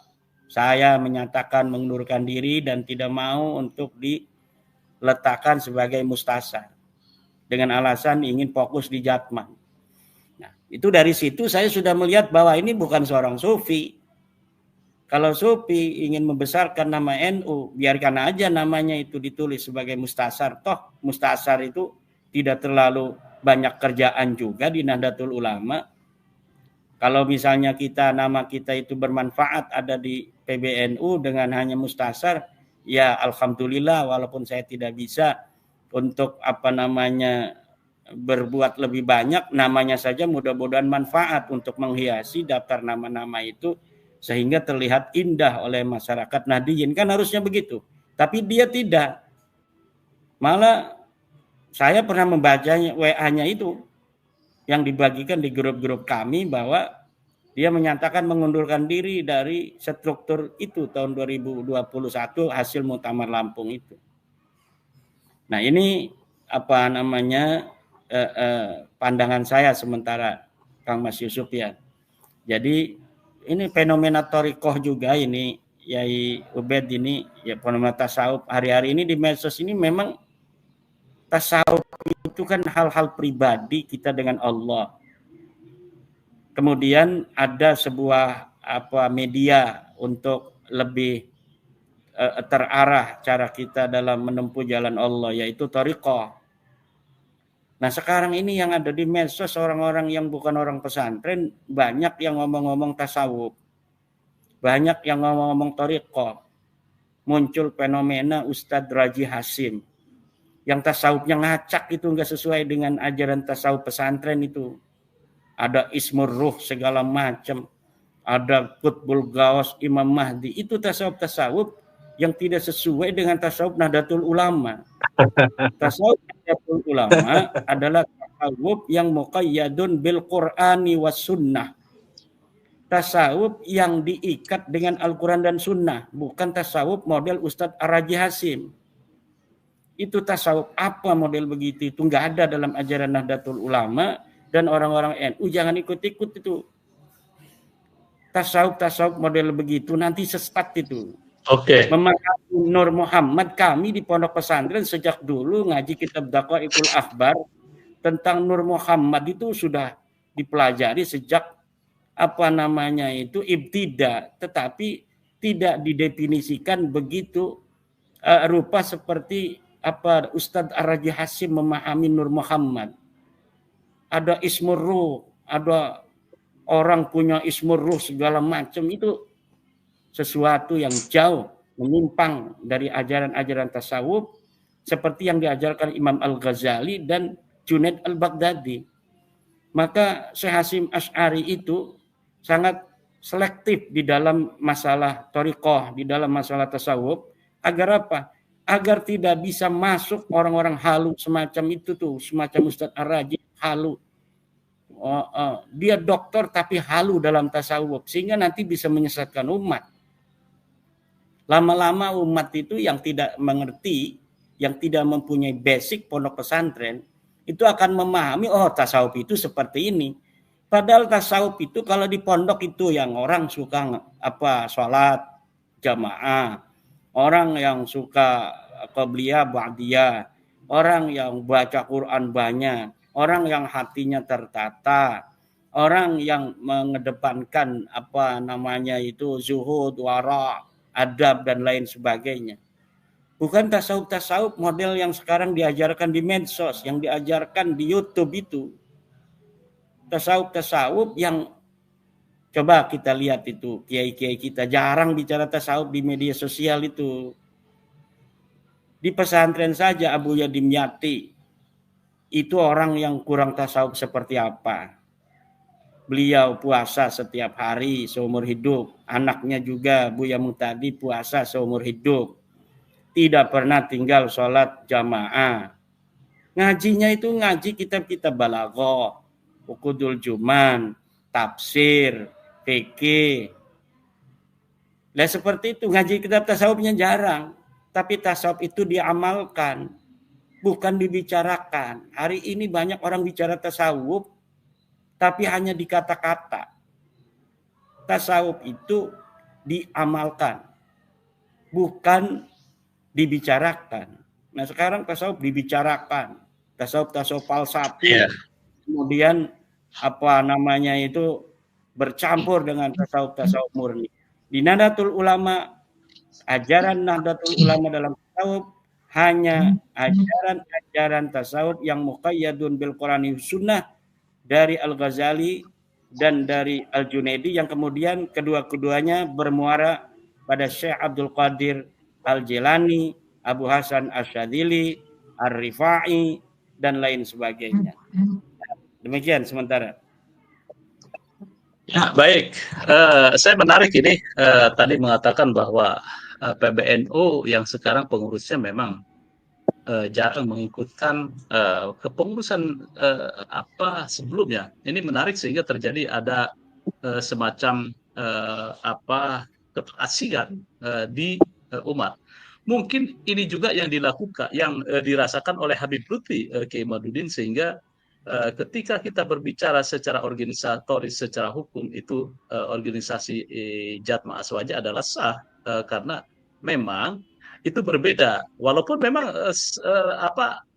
saya menyatakan mengundurkan diri dan tidak mau untuk diletakkan sebagai mustasar dengan alasan ingin fokus di Jatman. Nah, itu dari situ saya sudah melihat bahwa ini bukan seorang sufi. Kalau sufi ingin membesarkan nama NU, biarkan aja namanya itu ditulis sebagai mustasar. Toh mustasar itu tidak terlalu banyak kerjaan juga di Nahdlatul Ulama. Kalau misalnya nama kita itu bermanfaat ada di PBNU dengan hanya mustasar, ya alhamdulillah, walaupun saya tidak bisa untuk berbuat lebih banyak, namanya saja mudah-mudahan manfaat untuk menghiasi daftar nama-nama itu sehingga terlihat indah oleh masyarakat Nahdiyin, kan harusnya begitu. Tapi dia tidak. Malah saya pernah membacanya WA-nya itu yang dibagikan di grup-grup kami bahwa dia menyatakan mengundurkan diri dari struktur itu tahun 2021 hasil Muktamar Lampung itu. Nah, ini pandangan saya sementara Kang Mas Yusuf ya. Jadi ini fenomena thariqah juga ini Yai Ubed ini ya, fenomena tasawuf hari-hari ini di medsos ini memang tasawuf itu kan hal-hal pribadi kita dengan Allah. Kemudian ada sebuah media untuk lebih terarah cara kita dalam menempuh jalan Allah, yaitu thariqah. Nah sekarang ini yang ada di medsos, orang-orang yang bukan orang pesantren banyak yang ngomong-ngomong tasawuf, banyak yang ngomong-ngomong thariqah. Muncul fenomena Ustadz Raji Hasim yang tasawufnya ngacak, itu nggak sesuai dengan ajaran tasawuf pesantren itu. Ada Ismur Ruh segala macam, ada Qutbul Gawas, Imam Mahdi, itu tasawuf yang tidak sesuai dengan tasawuf Nahdlatul Ulama. Tasawuf Nahdlatul Ulama adalah tasawuf yang muqayyadun bil Qur'ani was sunnah. Tasawuf yang diikat dengan Al-Quran dan Sunnah, bukan tasawuf model Ustadz Ar-Raji Hasim. Itu tasawuf apa model begitu? Itu nggak ada dalam ajaran Nahdlatul Ulama, dan orang-orang NU jangan ikut-ikut itu. Tasawuf model begitu nanti sesat itu. Oke. Memahami Nur Muhammad, kami di pondok pesantren sejak dulu ngaji kitab Daqaiqul Akhbar tentang Nur Muhammad itu sudah dipelajari sejak ibtida, tetapi tidak didefinisikan begitu rupa seperti Ustadz Ar-Raji Hasim memahami Nur Muhammad. Ada Ismur Ruh, ada orang punya Ismur Ruh segala macam, itu sesuatu yang jauh menyimpang dari ajaran-ajaran tasawuf seperti yang diajarkan Imam Al-Ghazali dan Junaid Al-Baghdadi. Maka Syekh Hasim Asy'ari itu sangat selektif di dalam masalah thariqah, di dalam masalah tasawuf. Agar apa? Agar tidak bisa masuk orang-orang halu semacam itu tuh, semacam Ustadz Ar-Raji halu. Dia dokter tapi halu dalam tasawuf, sehingga nanti bisa menyesatkan umat. Lama-lama umat itu yang tidak mengerti, yang tidak mempunyai basic pondok pesantren, itu akan memahami, oh tasawuf itu seperti ini. Padahal tasawuf itu kalau di pondok itu yang orang suka sholat jamaah, orang yang suka qabliyah ba'diyah, orang yang baca Quran banyak, orang yang hatinya tertata, orang yang mengedepankan zuhud, wara, adab dan lain sebagainya. Bukan tasawuf model yang sekarang diajarkan di medsos, yang diajarkan di YouTube itu. Tasawuf yang coba kita lihat itu, kiai-kiai kita jarang bicara tasawuf di media sosial itu. Di pesantren saja Abu Yadim Yati itu orang yang kurang tasawuf seperti apa. Beliau puasa setiap hari seumur hidup. Anaknya juga Buya Muhtadi puasa seumur hidup. Tidak pernah tinggal sholat jamaah. Ngajinya itu ngaji kitab-kitab balaghah, Uqudul Juman, tafsir, fikih. Nah seperti itu, ngaji kitab tasawufnya jarang. Tapi tasawuf itu diamalkan, bukan dibicarakan. Hari ini banyak orang bicara tasawuf, tapi hanya di kata-kata. Tasawuf itu diamalkan, bukan dibicarakan. Nah sekarang tasawuf dibicarakan, tasawuf falsafi, kemudian bercampur dengan tasawuf murni. Di Nahdlatul Ulama, ajaran Nahdlatul Ulama dalam tasawuf hanya ajaran tasawuf yang muqayyadun bil Qur'ani sunnah dari Al-Ghazali dan dari Al-Junaidi, yang kemudian kedua-keduanya bermuara pada Syekh Abdul Qadir Al-Jilani, Abu Hasan Asyadzili, Ar-Rifai dan lain sebagainya. Demikian sementara. Ya, baik. Saya menarik ini tadi mengatakan bahwa PBNU yang sekarang pengurusnya memang jarang mengikutkan kepengurusan sebelumnya. Ini menarik sehingga terjadi ada semacam keterasikan di umat. Mungkin ini juga yang dilakukan, yang dirasakan oleh Habib Lutfi Kiai Imaduddin, sehingga ketika kita berbicara secara organisatoris, secara hukum, itu organisasi Jatma Aswaja adalah sah, karena memang itu berbeda. Walaupun memang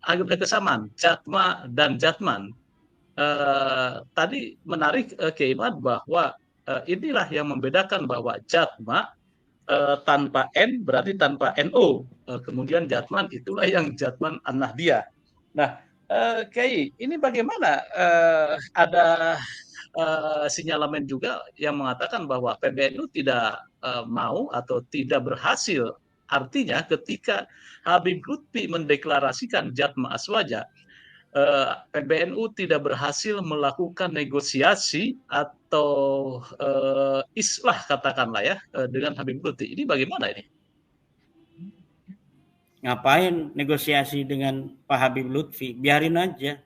ada kesamaan Jatma dan Jatman. Tadi menarik Keiman bahwa inilah yang membedakan bahwa Jatma tanpa N berarti tanpa NO. Kemudian Jatman itulah yang Jatman An-Nahdiyah. Nah, Kiai, ini bagaimana ada sinyalemen juga yang mengatakan bahwa PBNU tidak mau atau tidak berhasil. Artinya ketika Habib Lutfi mendeklarasikan Jatma Aswaja, PBNU tidak berhasil melakukan negosiasi atau islah katakanlah ya dengan Habib Lutfi. Ini bagaimana ini? Ngapain negosiasi dengan Pak Habib Lutfi? Biarin aja.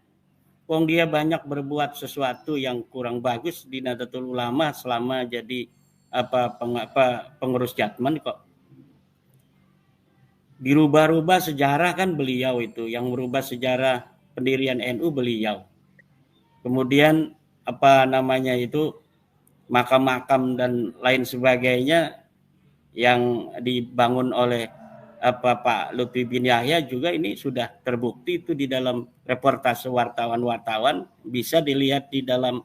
Wong dia banyak berbuat sesuatu yang kurang bagus di Nahdlatul Ulama selama jadi pengurus Jatman kok. Dirubah-rubah sejarah kan beliau itu, yang merubah sejarah pendirian NU beliau. Kemudian makam-makam dan lain sebagainya yang dibangun oleh Pak Lutfi bin Yahya juga ini sudah terbukti itu di dalam reportase wartawan-wartawan, bisa dilihat di dalam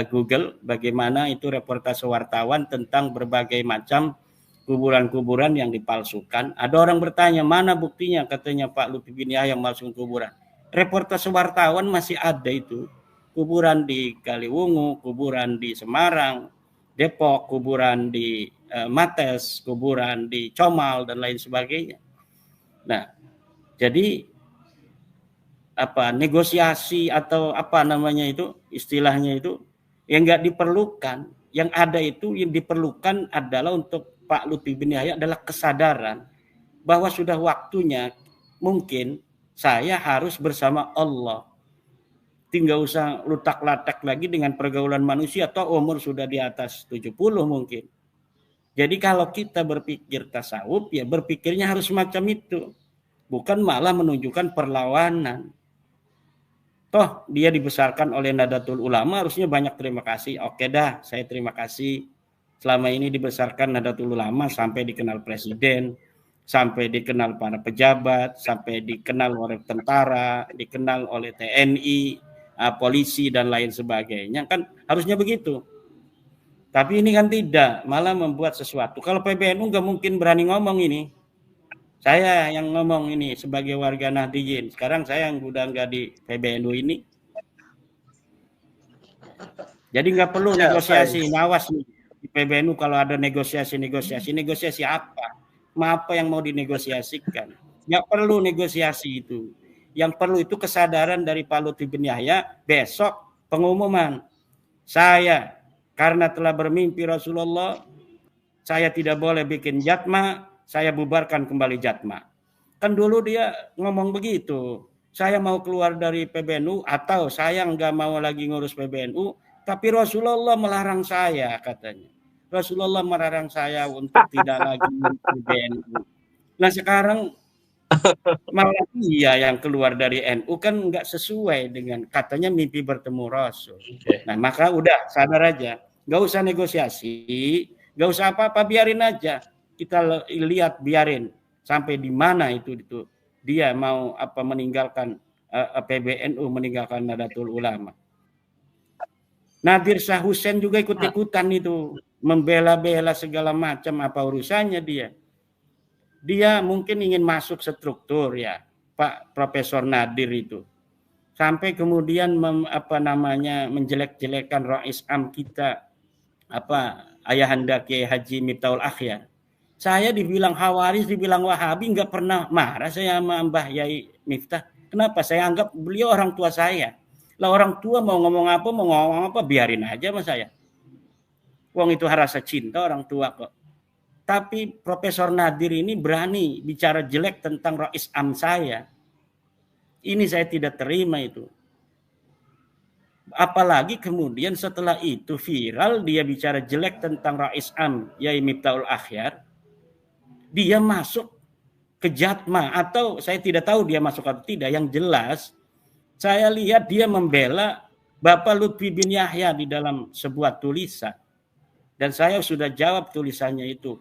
Google bagaimana itu reportase wartawan tentang berbagai macam kuburan-kuburan yang dipalsukan. Ada orang bertanya, mana buktinya? Katanya Pak Lutfi bin Yahya masukin kuburan. Reportase wartawan masih ada itu. Kuburan di Kaliwungu, kuburan di Semarang, Depok, kuburan di Mates, kuburan di Comal dan lain sebagainya. Nah, jadi negosiasi atau istilahnya itu yang nggak diperlukan. Yang ada itu yang diperlukan adalah untuk Pak Lutfi bin Yahya adalah kesadaran bahwa sudah waktunya mungkin saya harus bersama Allah. Tinggal usah lutak-latak lagi dengan pergaulan manusia, atau umur sudah di atas 70 mungkin. Jadi kalau kita berpikir tasawuf, ya berpikirnya harus semacam itu. Bukan malah menunjukkan perlawanan. Toh dia dibesarkan oleh Nahdlatul Ulama, harusnya banyak terima kasih. Oke dah, saya terima kasih. Selama ini dibesarkan Nahdlatul Ulama sampai dikenal presiden, sampai dikenal para pejabat, sampai dikenal oleh tentara, dikenal oleh TNI, polisi dan lain sebagainya. Kan harusnya begitu. Tapi ini kan tidak, malah membuat sesuatu. Kalau PBNU nggak mungkin berani ngomong ini. Saya yang ngomong ini sebagai warga Nahdliyin. Sekarang saya yang udah nggak di PBNU ini. Jadi nggak perlu negosiasi. Nawas nih di PBNU kalau ada negosiasi apa? Apa yang mau dinegosiasikan? Nggak perlu negosiasi itu. Yang perlu itu kesadaran dari Pak Lutfi bin Yahya. Besok pengumuman. Saya karena telah bermimpi Rasulullah, saya tidak boleh bikin Jatma, saya bubarkan kembali Jatma. Kan dulu dia ngomong begitu, saya mau keluar dari PBNU atau saya nggak mau lagi ngurus PBNU, tapi Rasulullah melarang saya katanya. Rasulullah melarang saya untuk tidak lagi ngurus PBNU. Nah sekarang malah dia yang keluar dari NU kan nggak sesuai dengan katanya mimpi bertemu Rasul. Nah maka udah sadar aja. Gak usah negosiasi, gak usah apa-apa, biarin aja. Kita lihat, biarin sampai di mana itu dia mau meninggalkan PBNU, meninggalkan Nahdlatul Ulama. Nadir Shah Hussein juga ikut-ikutan itu, membela-bela segala macam, apa urusannya dia. Dia mungkin ingin masuk struktur ya, Pak Profesor Nadir itu. Sampai kemudian menjelek-jelekan Rais Am kita, Ayahanda Kiai Haji Miftahul Akhyar. Saya dibilang Khawarij, dibilang Wahabi, nggak pernah marah saya sama Mbah Yai Miftah. Kenapa? Saya anggap beliau orang tua saya. Lah orang tua mau ngomong apa, biarin aja sama saya. Wong itu rasa cinta orang tua kok. Tapi Profesor Nadir ini berani bicara jelek tentang Rais Am saya. Ini saya tidak terima itu. Apalagi kemudian setelah itu viral dia bicara jelek tentang Rais Am Yai Miftahul Akhyar, dia masuk ke Jatma, atau saya tidak tahu dia masuk atau tidak. Yang jelas saya lihat dia membela Bapak Lutfi bin Yahya di dalam sebuah tulisan, dan saya sudah jawab tulisannya itu.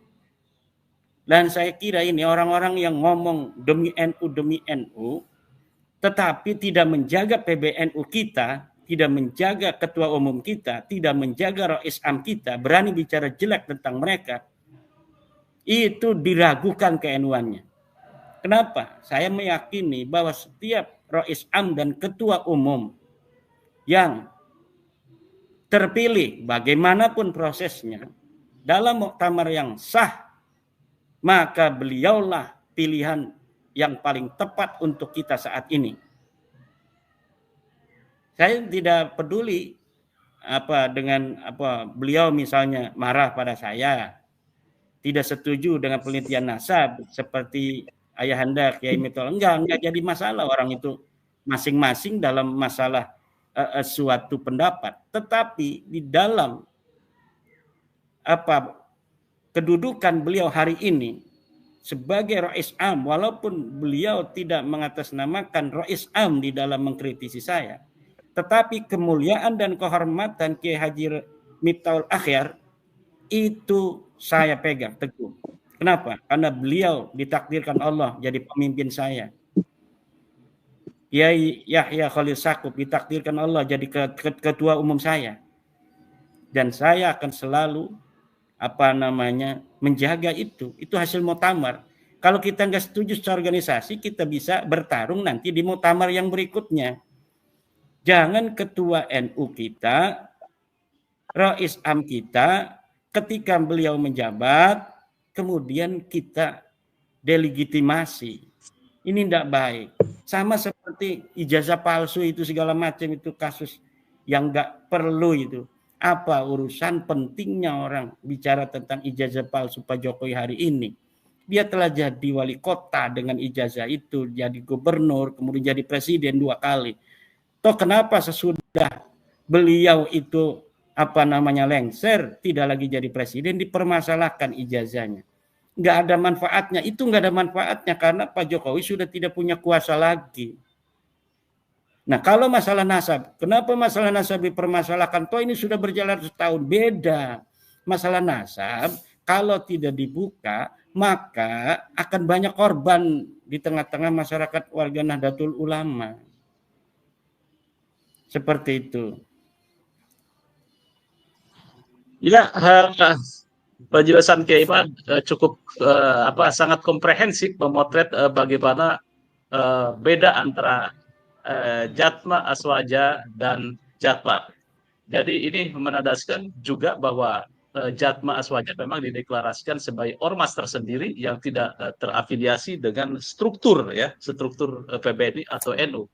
Dan saya kira ini orang-orang yang ngomong demi NU, tetapi tidak menjaga PBNU kita, tidak menjaga ketua umum kita, tidak menjaga Rais Am kita, berani bicara jelek tentang mereka, itu diragukan ke-NU-annya. Kenapa? Saya meyakini bahwa setiap Rais Am dan ketua umum yang terpilih, bagaimanapun prosesnya, dalam muktamar yang sah, maka beliaulah pilihan yang paling tepat untuk kita saat ini. Saya tidak peduli dengan beliau misalnya marah pada saya, tidak setuju dengan penelitian nasab seperti ayahanda Kiai Mitol, enggak jadi masalah, orang itu masing-masing dalam masalah suatu pendapat. Tetapi di dalam kedudukan beliau hari ini sebagai Rais Am, walaupun beliau tidak mengatasnamakan Rais Am di dalam mengkritisi saya, tetapi kemuliaan dan kehormatan Kiai Haji Miftahul Akhyar itu saya pegang teguh. Kenapa? Karena beliau ditakdirkan Allah jadi pemimpin saya. Kiai Yahya Khalil Stakuf ditakdirkan Allah jadi ketua umum saya. Dan saya akan selalu menjaga itu hasil muktamar. Kalau kita nggak setuju secara organisasi, kita bisa bertarung nanti di muktamar yang berikutnya. Jangan ketua NU kita, Rais Am kita, ketika beliau menjabat, kemudian kita delegitimasi. Ini tidak baik. Sama seperti ijazah palsu itu segala macam, itu kasus yang nggak perlu itu. Apa urusan pentingnya orang bicara tentang ijazah palsu Pak Jokowi hari ini? Dia telah jadi wali kota dengan ijazah itu, jadi gubernur, kemudian jadi presiden 2 kali. Toh kenapa sesudah beliau itu lengser, tidak lagi jadi presiden, dipermasalahkan ijazahnya? Nggak ada manfaatnya. Itu nggak ada manfaatnya karena Pak Jokowi sudah tidak punya kuasa lagi. Nah, kalau masalah nasab, kenapa masalah nasab dipermasalahkan? Toh ini sudah berjalan setahun. Beda. Masalah nasab, kalau tidak dibuka, maka akan banyak korban di tengah-tengah masyarakat warga Nahdlatul Ulama. Seperti itu. Ya, penjelasan Kiai Iman cukup sangat komprehensif memotret bagaimana beda antara Jatma Aswaja dan Jatma. Jadi ini menandaskan juga bahwa Jatma Aswaja memang dideklarasikan sebagai ormas tersendiri yang tidak terafiliasi dengan struktur PBNI atau NU.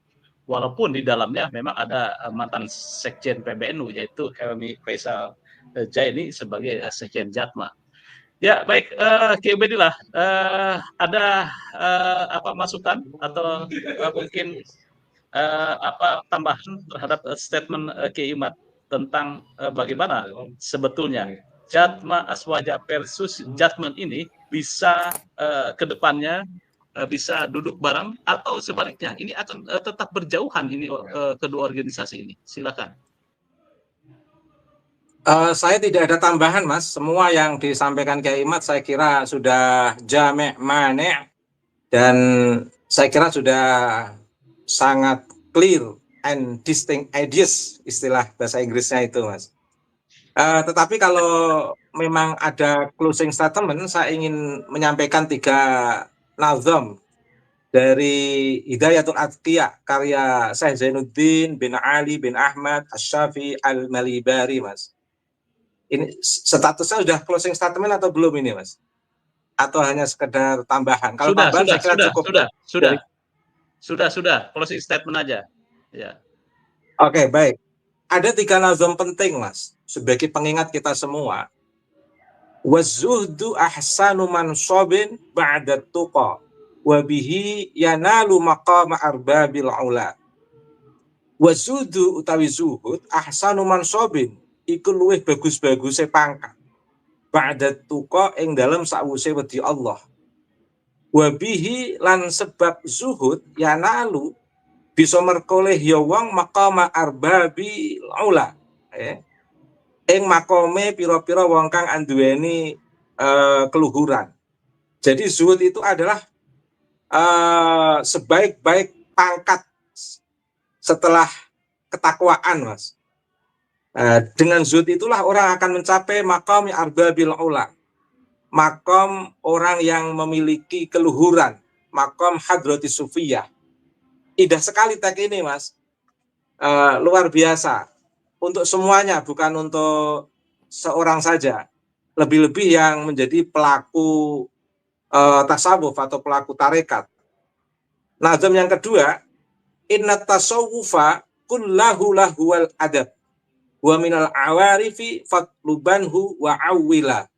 Walaupun di dalamnya memang ada mantan sekjen PBNU yaitu Helmi Faisal Jaini sebagai sekjen Jatma. Ya baik, Kiai Ubedillah, ada masukan atau mungkin tambahan terhadap statement Kiai Imad tentang bagaimana sebetulnya Jatma Aswaja versus Jatman ini bisa ke depannya bisa duduk bareng atau sebaliknya ini akan tetap berjauhan ini kedua organisasi ini? Silakan. Saya tidak ada tambahan, Mas. Semua yang disampaikan Kiai Imad saya kira sudah jami' mani' dan saya kira sudah sangat clear and distinct ideas, istilah bahasa Inggrisnya itu, Mas. Tetapi kalau memang ada closing statement, saya ingin menyampaikan 3 nazam dari Hidayatul Atqiya karya Syekh Zainuddin bin Ali bin Ahmad Asy-Syafi'i Al-Malibari, Mas. Ini statusnya sudah closing statement atau belum ini, Mas? Atau hanya sekedar tambahan? Kalau tambahan saya kira cukup. Sudah, closing statement aja. Ya. Oke, baik. Ada 3 nazam penting, Mas, sebagai pengingat kita semua. Wazuhdu ahsanu mansabin ba'da tuqa wa bihi yanalu maqama arbabil ula. Wazuhdu utawi zuhud ahsanu mansabin iku luwih bagus-baguse pangkat ba'da tuqa ing dalam sawuse wedi Allah. Wa bihi lan sebab zuhud yanalu bisa merkoleh ya wong maqama arbabil ula. Ing makome pira-pira wong kang anduweni keluhuran. Jadi zuhud itu adalah sebaik-baik pangkat setelah ketakwaan, Mas. Dengan zuhud itulah orang akan mencapai maqam arbabil ula, makom orang yang memiliki keluhuran, makom hadrati sufiyah. Indah sekali tag ini, Mas. Luar biasa untuk semuanya, bukan untuk seorang saja. Lebih-lebih yang menjadi pelaku tasawuf atau pelaku tarekat. Nazam yang kedua, inna tasawufa kullahu lahuwal adab wa minal awarifi fatlubanhu wa awwila.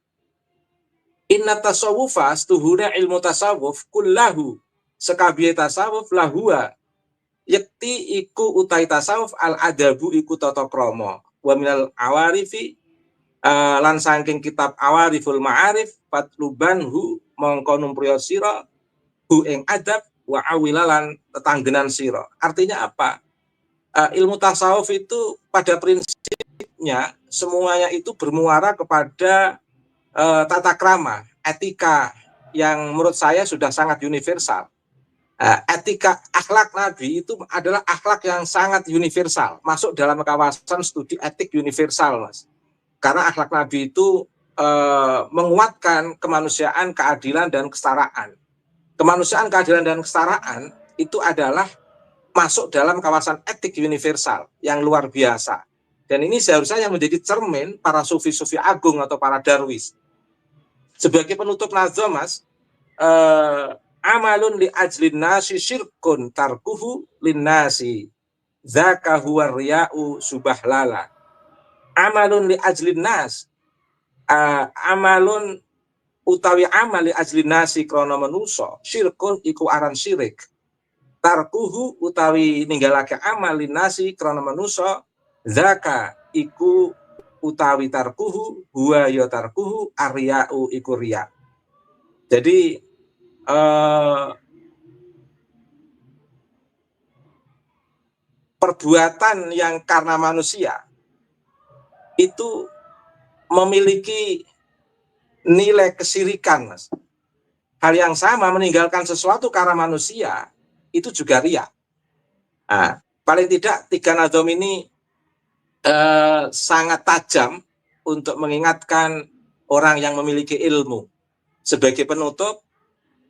Inna tasawufa stuhura ilmu tasawuf kullahu sekabiyai tasawuf lahua yakti iku utai tasawuf al adabu iku tata krama wa minal awarifi lan saking kitab awariful ma'arif fatlubanhu mongko numpriya sira hu ing adab wa awilalan tetanggenan sira. Artinya apa? Ilmu tasawuf itu pada prinsipnya semuanya itu bermuara kepada tata krama, etika yang menurut saya sudah sangat universal. Etika akhlak Nabi itu adalah akhlak yang sangat universal, masuk dalam kawasan studi etik universal, Mas. Karena akhlak Nabi itu menguatkan kemanusiaan, keadilan, dan kesetaraan. Kemanusiaan, keadilan, dan kesetaraan itu adalah masuk dalam kawasan etik universal yang luar biasa. Dan ini seharusnya yang menjadi cermin para sufi-sufi agung atau para darwis. Sebagai penutup nazam, Mas, amalun li ajlin nasi syirkun tarkuhu lin nasi zaka huwa riya'u subahlala. Amalun li ajlin nas, amalun utawi amal li ajlin nasi krana manusa syirkun iku aran syirik. Tarkuhu utawi ninggalake amal lin nasi krana manusa zaka iku utawi tarkuhu huwa ya tarkuhu arya'u iku riya. Jadi perbuatan yang karena manusia itu memiliki nilai kesirikan, Mas. Hal yang sama meninggalkan sesuatu karena manusia itu juga riya. Paling tidak tiga nazam ini sangat tajam untuk mengingatkan orang yang memiliki ilmu. Sebagai penutup,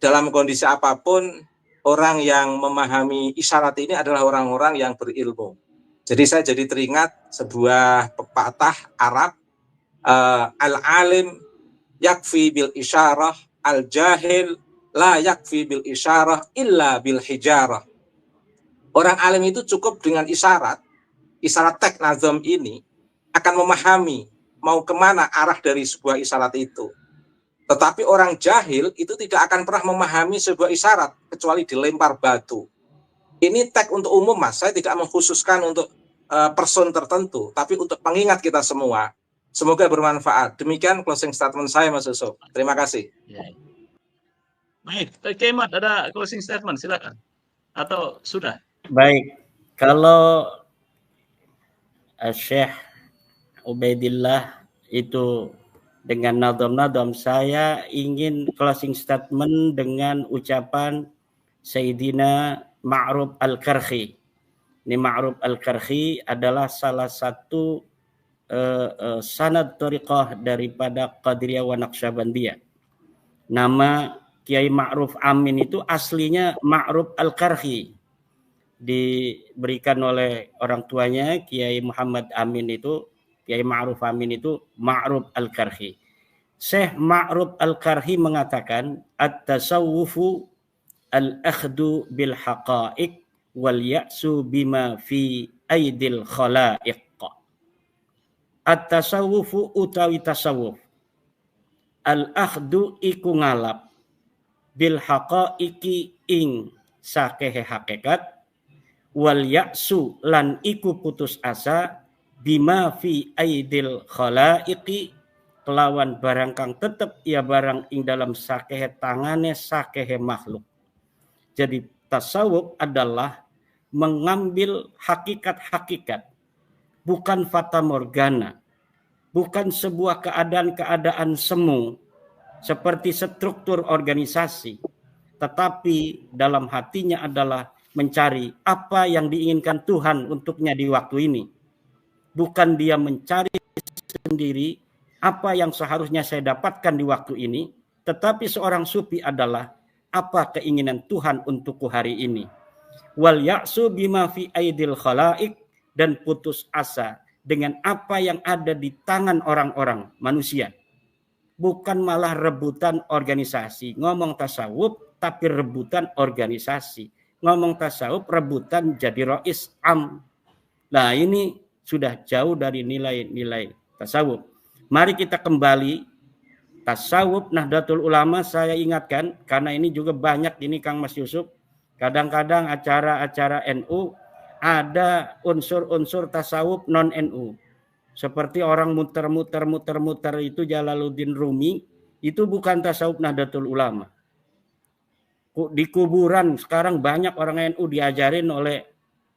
dalam kondisi apapun, orang yang memahami isyarat ini adalah orang-orang yang berilmu. Jadi saya jadi teringat sebuah pepatah Arab, al-alim yakfi bil isyarah, al-jahil la yakfi bil isyarah illa bil hijarah. Orang alim itu cukup dengan isyarat teks nazam ini akan memahami mau kemana arah dari sebuah isyarat itu. Tetapi orang jahil itu tidak akan pernah memahami sebuah isyarat kecuali dilempar batu. Ini teks untuk umum, Mas. Saya tidak mengkhususkan untuk person tertentu, tapi untuk pengingat kita semua. Semoga bermanfaat. Demikian closing statement saya, Mas Yusuf. Terima kasih. Baik, Kemat ada closing statement, silakan. Atau sudah? Baik, kalau Syekh Ubaidillah itu dengan nadam-nadam, saya ingin closing statement dengan ucapan Sayyidina Ma'ruf Al-Karhi. Ini Ma'ruf Al-Karhi adalah salah satu sanad thariqah daripada Qadiriyah wa Naqsyabandiyah. Nama Kiai Ma'ruf Amin itu aslinya Ma'ruf Al-Karhi. Diberikan oleh orang tuanya Kiai Muhammad Amin itu, Kiai Ma'ruf Amin itu Ma'ruf Al-Karhi. Syekh Ma'ruf Al-Karhi mengatakan at-tasawwufu al-akhdu bil haqa'iq wal ya'su bima fi aidil khalaiq. At-tasawwufu utawi tasawuf, al-akhdu iku ngalap bil haqa'iqi ing sakehe hakikat, wal ya'su lan iku putus asa bima fi aidil khalaiqi kelawan barang kang tetep ya barang ing dalam sakehe tangane sakehe makhluk. Jadi tasawuf adalah mengambil hakikat-hakikat, bukan fata morgana, bukan sebuah keadaan-keadaan semu, seperti struktur organisasi, tetapi dalam hatinya adalah mencari apa yang diinginkan Tuhan untuknya di waktu ini. Bukan dia mencari sendiri apa yang seharusnya saya dapatkan di waktu ini, tetapi seorang sufi adalah apa keinginan Tuhan untukku hari ini. Wal ya'su bima fi aidil khalaik, dan putus asa dengan apa yang ada di tangan orang-orang manusia. Bukan malah rebutan organisasi. Ngomong tasawuf tapi rebutan organisasi. Ngomong tasawuf rebutan jadi rois am. Nah, ini sudah jauh dari nilai-nilai tasawuf. Mari kita kembali tasawuf Nahdlatul Ulama. Saya ingatkan karena ini juga banyak ini Kang Mas Yusuf. Kadang-kadang acara-acara NU ada unsur-unsur tasawuf non NU. Seperti orang muter-muter itu Jalaluddin Rumi, itu bukan tasawuf Nahdlatul Ulama. Di kuburan sekarang banyak orang NU diajarin oleh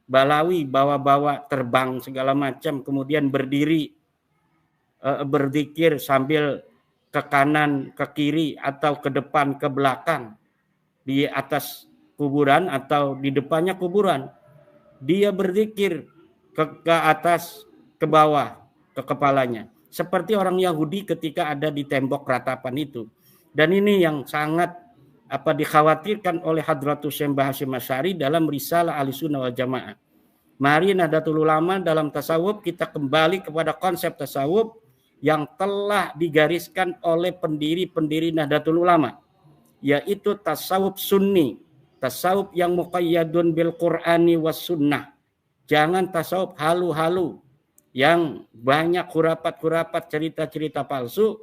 Balawi, bawa-bawa terbang segala macam, kemudian berdiri berzikir sambil ke kanan, ke kiri, atau ke depan, ke belakang, di atas kuburan atau di depannya kuburan. Dia berzikir ke atas, ke bawah, ke kepalanya. Seperti orang Yahudi ketika ada di tembok ratapan itu. Dan ini yang sangat dikhawatirkan oleh Hadratus Syekh Hasyim Asy'ari dalam Risalah Ahlussunnah wal Jamaah. Mari Nahdlatul Ulama dalam tasawuf kita kembali kepada konsep tasawuf yang telah digariskan oleh pendiri-pendiri Nahdlatul Ulama, yaitu tasawuf sunni, tasawuf yang muqayyadun bil Qur'ani was sunnah. Jangan tasawuf halu-halu yang banyak khurafat-khurafat, cerita-cerita palsu,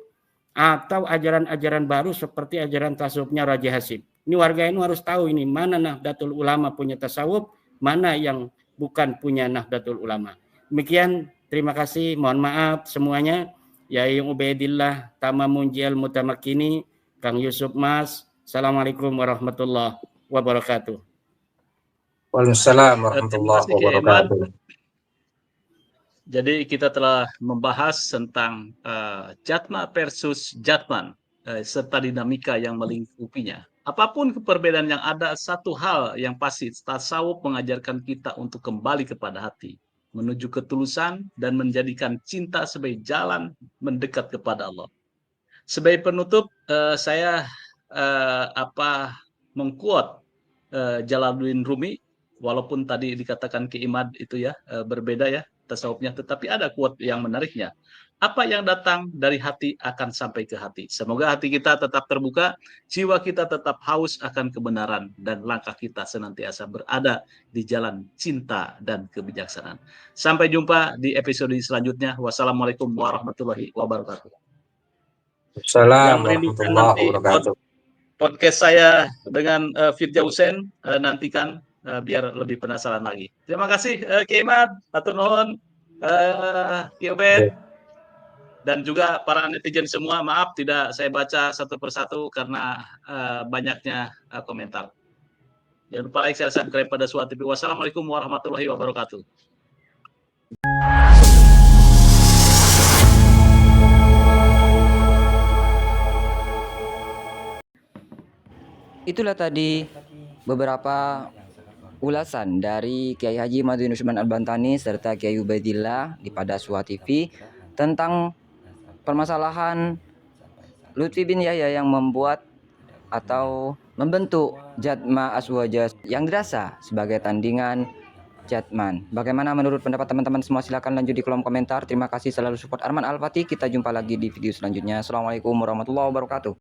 atau ajaran-ajaran baru seperti ajaran tasawufnya Raja Hasim. Ini warga ini harus tahu ini mana Nahdlatul Ulama punya tasawuf, mana yang bukan punya Nahdlatul Ulama. Demikian, terima kasih, mohon maaf semuanya. Yai Ubaidillah Tamamunjial Mutamakini, Kang Yusuf Mas. Assalamualaikum warahmatullahi wabarakatuh. Waalaikumsalam warahmatullahi wabarakatuh. Jadi kita telah membahas tentang Jatma versus Jatman serta dinamika yang melingkupinya. Apapun perbedaan yang ada, satu hal yang pasti, tasawuf mengajarkan kita untuk kembali kepada hati, menuju ketulusan dan menjadikan cinta sebagai jalan mendekat kepada Allah. Sebagai penutup, saya mengquote Jalaluddin Rumi, walaupun tadi dikatakan Ki-Imad itu ya berbeda ya tasawufnya, tetapi ada quote yang menariknya. Apa yang datang dari hati akan sampai ke hati. Semoga hati kita tetap terbuka, jiwa kita tetap haus akan kebenaran, dan langkah kita senantiasa berada di jalan cinta dan kebijaksanaan. Sampai jumpa di episode selanjutnya. Wassalamualaikum warahmatullahi wabarakatuh. Assalamualaikum warahmatullahi wabarakatuh. Podcast saya dengan Firja Hussein, nantikan biar lebih penasaran lagi. Terima kasih Ki Imad, atur nuhun, Ki Ubed, dan juga para netizen semua. Maaf tidak saya baca satu persatu karena banyaknya komentar. Jangan lupa like, share, subscribe pada Suara TV. Wassalamualaikum warahmatullahi wabarakatuh. Itulah tadi beberapa ulasan dari Kiai Haji Madin Usman Al-Bantani serta Kiai Ubaidillah di pada Suara TV tentang permasalahan Lutfi bin Yahya yang membuat atau membentuk Jatma Aswaja yang dirasa sebagai tandingan Jatman. Bagaimana menurut pendapat teman-teman semua? Silakan lanjut di kolom komentar. Terima kasih selalu support Arman Al-Fatih. Kita jumpa lagi di video selanjutnya. Assalamualaikum warahmatullahi wabarakatuh.